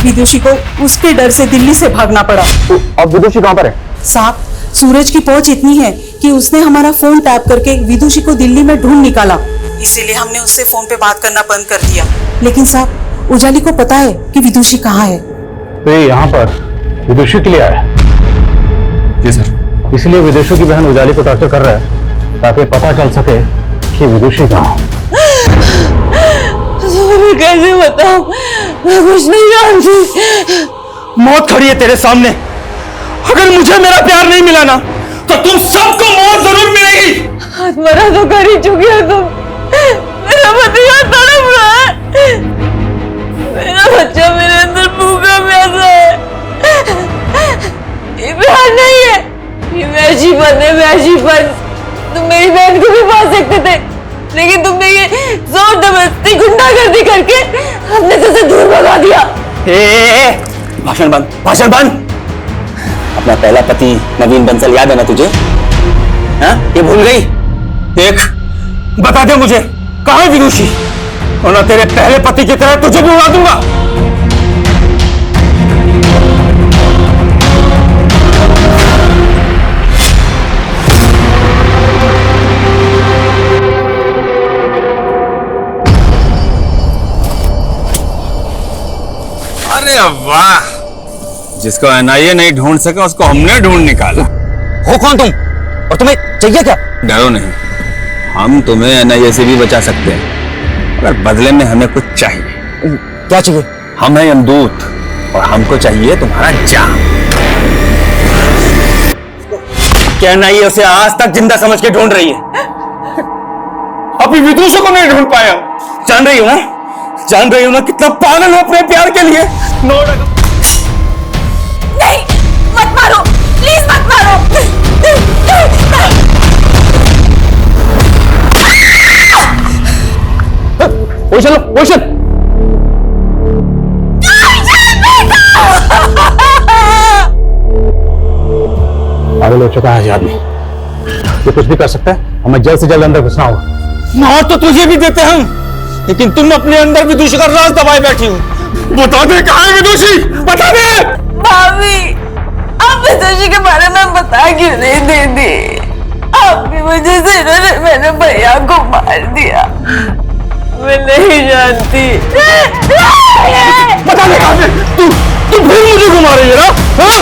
विदुषी को उसके डर से दिल्ली से भागना पड़ा। अब विदुषी कहाँ पर है? साहब, सूरज की पहुंच इतनी है कि उसने हमारा फोन टैप करके विदुषी को दिल्ली में ढूंढ निकाला। इसीलिए हमने उससे फोन पे बात करना बंद कर दिया। लेकिन साहब, उजाली को पता है कि विदुषी कहाँ है। तो ये यहाँ पर विदुषी के लिए आया? जी सर। इसलिए विदुषी की बहन उजाली को टॉर्चर कर रहा है, ताकि पता चल सके कि विदुषी कहाँ है। मैं कैसे बताऊं? मैं कुछ नहीं जानती। मौत खड़ी है तेरे सामने। अगर मुझे मेरा प्यार नहीं मिला ना, तो तुम सबको मौत जरूर मिलेगी। मरा तो कर ही चुकी हो तुम। मेरा पति यहाँ तड़प रहा है। मेरा बच्चा मेरे अंदर भूखा प्यासा है। ये प्यार नहीं है, ये वैशीपन है, वैशीपन। तुम मेरी बहन को भी पा सकते थे, लेकिन तुमने ये जोर जबरदस्ती गुंडागर्दी करके अपने से दूर भगा दिया। भाषण बंद, भाषण बंद। अपना पहला पति नवीन बंसल याद है ना तुझे? हाँ? ये भूल गई? देख, बता दे मुझे कहाँ है विदुषी, वरना तेरे पहले पति की तरह तुझे भी उड़ा दूंगा। अरे वाह, जिसको एनआईए नहीं ढूंढ सका उसको हमने ढूंढ निकाला। हो कौन तुम और तुम्हें चाहिए क्या? डरो नहीं, हम तुम्हें एनआईए से भी बचा सकते हैं, मगर बदले में हमें कुछ चाहिए। क्या चाहिए? हम हैं यमदूत और हमको चाहिए तुम्हारा जान। क्या एनआईए उसे आज तक जिंदा समझ के ढूंढ रही है? अभी विदुषी को नहीं ढूंढ पाया। जान रही हो ना, जान रही हो ना कितना पागल हो अपने प्यार के लिए। नहीं, मत मारो, प्लीज मत मारो। पोजीशन लो, पोजीशन। पागल हो चुका है आदमी, ये कुछ भी कर सकता है। हमें जल्द से जल्द अंदर घुसना होगा। मार तो तुझे भी देते हम, लेकिन तुम अपने अंदर विदुषी का राज दबाए बैठी हो। बता दे कहाँ है विदुषी, बता दे। भाभी, आप विदुषी के बारे में बता क्यों नहीं देती? आपकी वजह से इन्होंने मेरे भैया को मार दिया। मैं नहीं जानती। बता दे कहाँ है? तू फिर मुझे घुमा रही है ना? हाँ?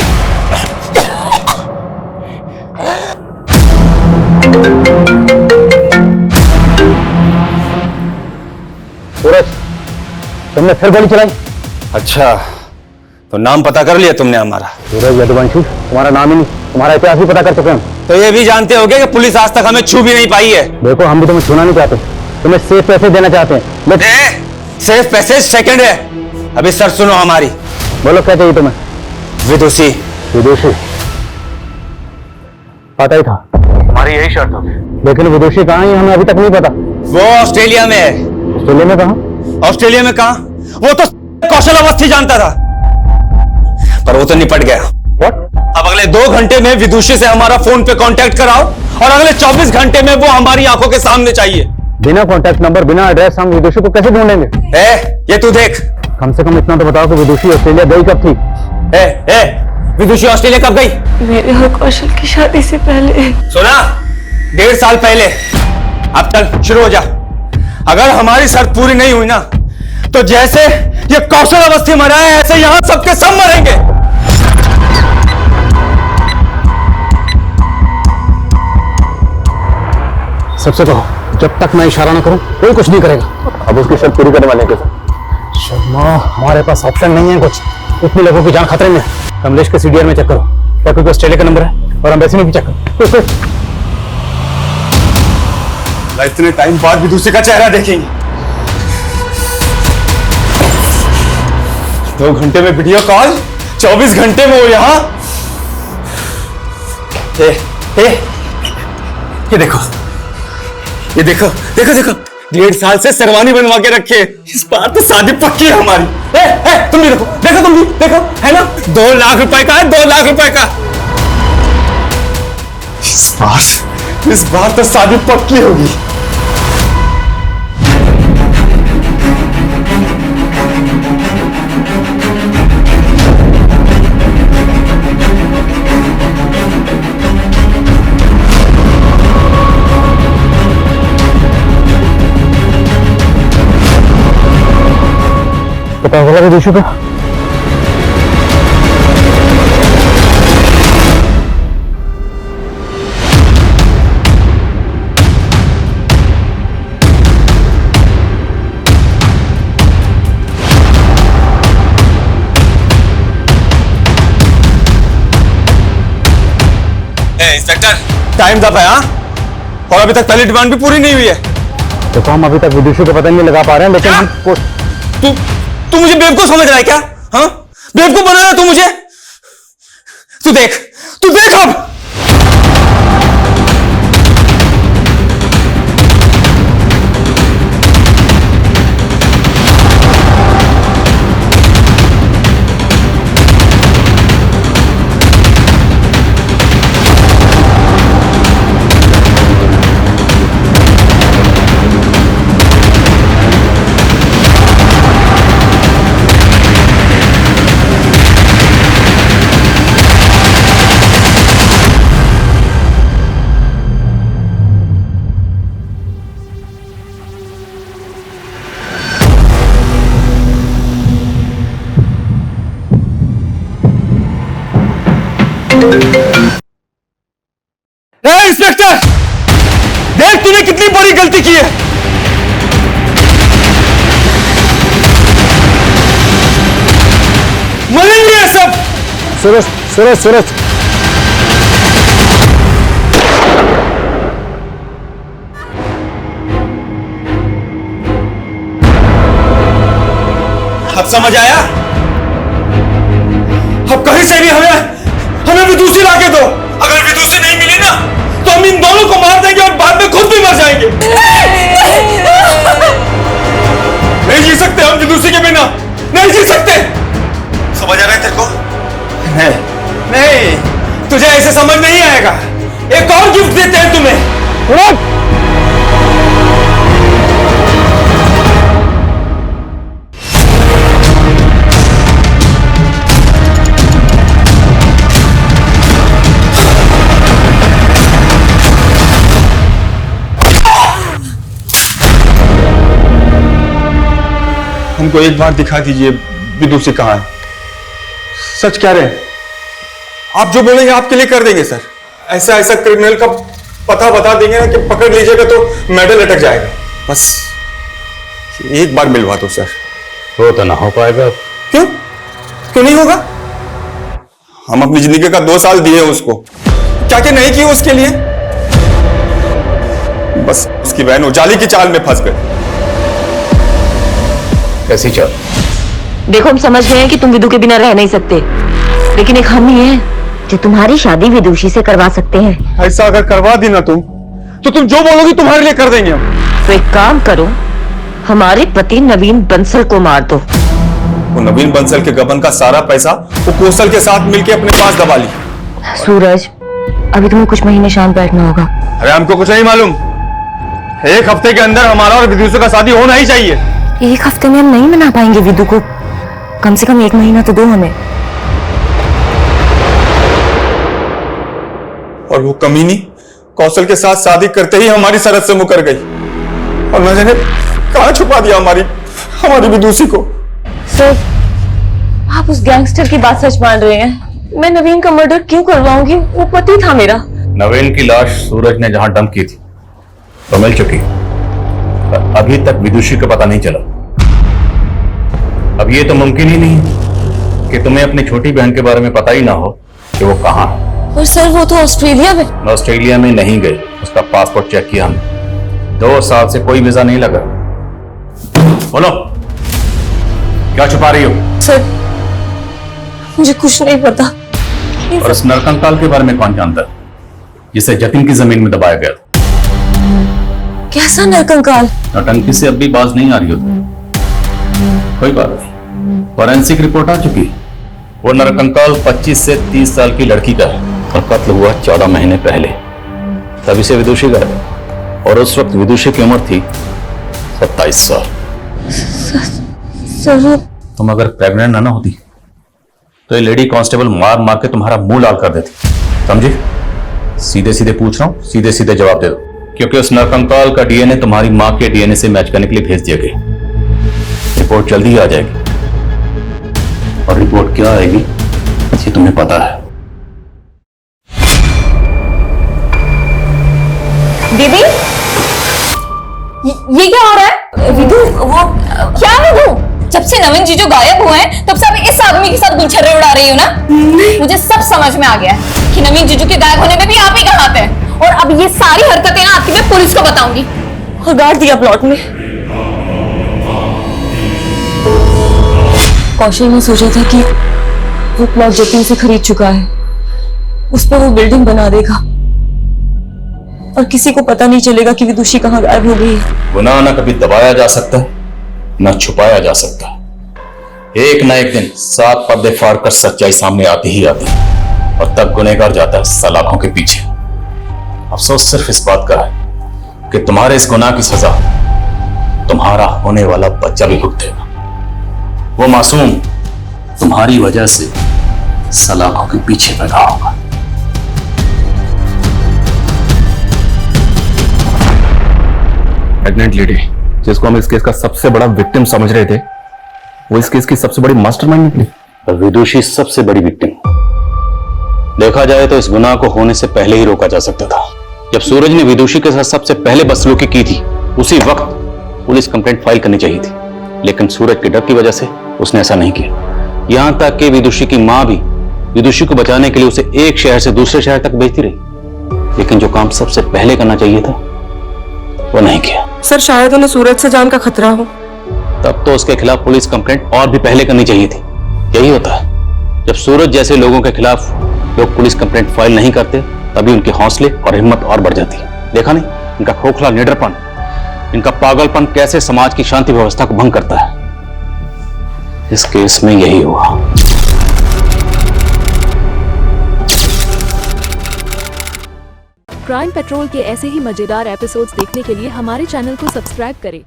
सूरज, तुमने फिर गोली चलाई? अच्छा, तो नाम पता कर लिया तुमने हमारा? सूरज यदुवंशी, तुम्हारा नाम ही नहीं, तुम्हारा इतिहास भी पता कर चुके हम। तो ये भी जानते होगे कि पुलिस आज तक हमें छू भी नहीं पाई है। देखो, हम भी तुम्हें छूना नहीं चाहते, तुम्हें सेफ पैसे देना चाहते हैं। सेफ पैसे सेकंड है, अभी सर सुनो हमारी। बोलो क्या चाहिए तुम्हें? विदुषी। विदुषी? पता ही था हमारी यही शर्त होगी, लेकिन विदुषी कहाँ है हमें अभी तक नहीं पता। वो ऑस्ट्रेलिया में है। ऑस्ट्रेलिया में कहाँ? ऑस्ट्रेलिया में कहाँ? वो तो कौशल अवस्थी जानता था, पर वो तो निपट गया। अब अगले 2 घंटे में विदुषी से हमारा फोन पे कांटेक्ट कराओ और अगले 24 घंटे में वो हमारी आंखों के सामने चाहिए। बिना कांटेक्ट नंबर, बिना एड्रेस हम विदुषी को कैसे ढूंढेंगे? ये तू देख। कम से कम इतना तो बताओ कि विदुषी ऑस्ट्रेलिया गई कब थी? विदुषी ऑस्ट्रेलिया कब गई? मेरे और कौशल की शादी से पहले। सुना? 1.5 साल पहले। अब चल शुरू हो जा। अगर हमारी शर्त पूरी नहीं हुई ना, तो जैसे ये कौशल अवस्थी मरा है, ऐसे यहां सबके सब मरेंगे। सबसे कहो, जब तक मैं इशारा ना करूं कोई कुछ नहीं करेगा। अब उसकी शर्त पूरी करने वाले के शर्मा, हमारे पास ऑप्शन नहीं है कुछ, इतने लोगों की जान खतरे में। कमलेश के सीडीआर में चेक करो, क्या कोई ऑस्ट्रेलिया का नंबर है? और एम्बेसी में भी चेक करो। इतने टाइम बाद भी दूसरे का चेहरा देखेंगे। 2 घंटे में वीडियो कॉल, 24 घंटे में वो यहां। ये देखो, ये देखो, देखो देखो, 1.5 साल से शेरवानी बनवा के रखे, इस बार तो शादी पक्की है हमारी। तुम भी देखो, देखो तुम भी देखो, है ना? 2 लाख रुपए का है, 2 लाख रुपए का। इस बार तो शादी पक्की होगी। पता होगा विदुषी का? इंस्पेक्टर, टाइम दब है। हाँ, और अभी तक पहली डिमांड भी पूरी नहीं हुई है। देखो, हम अभी तक विदुषी को पता नहीं लगा पा रहे हैं, लेकिन हम तू मुझे बेवकूफ समझ रहा है क्या? हाँ, बेवकूफ बना रहा है तू मुझे। तू देख अब। इंस्पेक्टर, देख तूने कितनी बड़ी गलती की है। मरेंगे सब। सूरज, सूरज, सूरज। अब समझ आया? अब कहीं से भी हमें विदुषी लाके दो। अगर विदुषी नहीं मिली ना, तो हम इन दोनों को मार देंगे और बाद में खुद भी मर जाएंगे। नहीं जी सकते हम विदुषी के बिना, नहीं जी सकते। समझ आ रहा है तेरे को? नहीं, तुझे ऐसे समझ नहीं आएगा। एक और गिफ्ट देते हैं तुम्हें। हमको एक बार दिखा दीजिए विदुषी कहाँ है। सच कह रहे हैं, आप जो बोलेंगे आपके लिए कर देंगे सर। ऐसा ऐसा क्रिमिनल का पता बता देंगे ना कि पकड़ लीजिएगा तो मेडल लटक जाएगा। बस एक बार मिलवा दो सर। वो तो ना हो पाएगा। क्यों क्यों नहीं होगा? हम अपनी जिंदगी का 2 साल दिए उसको, क्या क्या नहीं किया उसके लिए। बस उसकी बहन उजाली की चाल में फंस गई। कैसी चाल? देखो, हम समझ गए हैं कि तुम विदु के बिना रह नहीं सकते, लेकिन एक हम ही हैं जो तुम्हारी शादी विदुषी से करवा सकते हैं। ऐसा अगर करवा दी ना तुम, तो तुम जो बोलोगी तुम्हारे लिए कर देंगे हम। तो एक काम करो, हमारे पति नवीन बंसल को मार दो। वो नवीन बंसल के गबन का सारा पैसा वो कौशल के साथ मिलके अपने पास दबा ली। सूरज, अभी तुम्हें कुछ महीने शांत बैठना होगा। अरे हमको कुछ नहीं मालूम। 1 हफ्ते के अंदर हमारा और विदुषी का शादी होना ही चाहिए। 1 हफ्ते में हम नहीं मना पाएंगे विदु को, कम से कम 1 महीना तो दो हमें। और वो कमीनी कौशल के साथ शादी करते ही हमारी सरहद से मुकर गई और न जाने कहां छुपा दिया हमारी विदुषी को। सर, आप उस गैंगस्टर की बात सच मान रहे हैं? मैं नवीन का मर्डर क्यों करवाऊंगी? वो पति था मेरा। नवीन की लाश सूरज ने जहां डंप की थी तो मिल चुकी, पर अभी तक विदुषी का पता नहीं चला। अब ये तो मुमकिन ही नहीं कि तुम्हें अपनी छोटी बहन के बारे में पता ही ना हो कि वो कहाँ है। और सर, वो तो ऑस्ट्रेलिया में। ऑस्ट्रेलिया में नहीं गई, उसका पासपोर्ट चेक किया हमने। 2 साल से कोई वीजा नहीं लगा। बोलो, क्या छुपा रही हो? सर, मुझे कुछ नहीं पता। और इस नरकंकाल के बारे में कौन जानता है, जिसे जतिन की जमीन में दबाया गया था? कैसा नरकंकाल? नौटंकी से अब भी बाज नहीं आ रही हो तुम। कोई बात नहीं, फॉरेंसिक रिपोर्ट आ चुकी। वो नरकंकाल 25 से 30 साल की लड़की का है और कत्ल हुआ 14 महीने पहले। तभी से विदुषी का है और उस वक्त विदुषी की उम्र थी 27 साल। सर, तुम अगर प्रेग्नेंट ना होती तो ये लेडी कांस्टेबल मार मार के तुम्हारा मुंह लाल कर देती। समझे? सीधे सीधे पूछ रहा हूं, सीधे सीधे जवाब दे दो, क्योंकि उस नरकंकाल का डीएनए तुम्हारी मां के डीएनए से मैच करने के लिए भेज दिया गया। रिपोर्ट जल्दी ही आ जाएगी, और रिपोर्ट क्या आएगी ये तुम्हें पता है। दीदी, ये क्या हो रहा है? विदु, वो क्या विदु? जब से नवीन जीजू गायब हुए हैं तब से आप इस आदमी के साथ गुलछर्रे उड़ा रही हो ना? मुझे सब समझ में आ गया है कि नवीन जीजू के गायब होने में भी आप ही का हाथ है। और अब ये सारी हरकतें ना आपकी मैं पुलिस को बताऊंगी। और गाड़ दिया प्लॉट में। कौशल ने सोचा था कि वो प्लॉट जतिन से खरीद चुका है, उस पर वो बिल्डिंग बना देगा और किसी को पता नहीं चलेगा कि विदुषी कहाँ गायब हो गई है। गुनाह ना कभी दबाया जा सकता ना छुपाया जा सकता। एक ना एक दिन 7 पर्दे फाड़ कर सच्चाई सामने आती ही आती, और तब गुनहगार जाता है सलाखों के पीछे। अफसोस सिर्फ इस बात का है कि तुम्हारे इस गुनाह की सजा तुम्हारा होने वाला बच्चा भी भुगतेगा। वो मासूम तुम्हारी वजह से सलाखों के पीछे पैदा होगा। प्रेग्नेंट लेडी जिसको हम इस केस का सबसे बड़ा विक्टिम समझ रहे थे, वो इस केस की सबसे बड़ी मास्टरमाइंड निकली। और विदुषी सबसे बड़ी विक्टिम। देखा जाए तो इस गुनाह को होने से पहले ही रोका जा सकता था। जब सूरज ने विदुषी के साथ सबसे पहले बदसलूकी की थी, उसी वक्त पुलिस कंप्लेंट फाइल करनी चाहिए थी, लेकिन सूरज के डर की वजह से उसने ऐसा नहीं किया। यहां तक कि विदुषी की मां भी विदुषी को बचाने के लिए उसे एक शहर से दूसरे शहर तक भेजती रही, लेकिन जो काम सबसे पहले करना चाहिए था वो नहीं किया। सर, शायद उन्हें सूरज से जान का खतरा हो। तब तो उसके खिलाफ पुलिस कंप्लेंट और भी पहले करनी चाहिए थी। यही होता है, जब सूरज जैसे लोगों के खिलाफ लोग पुलिस कंप्लेंट फाइल नहीं करते, तभी उनके हौसले और हिम्मत और बढ़ जाती है। देखा नहीं इनका खोखला निडरपन, इनका पागलपन कैसे समाज की शांति व्यवस्था को भंग करता है। इस केस में यही हुआ। क्राइम पेट्रोल के ऐसे ही मजेदार एपिसोड्स देखने के लिए हमारे चैनल को सब्सक्राइब करें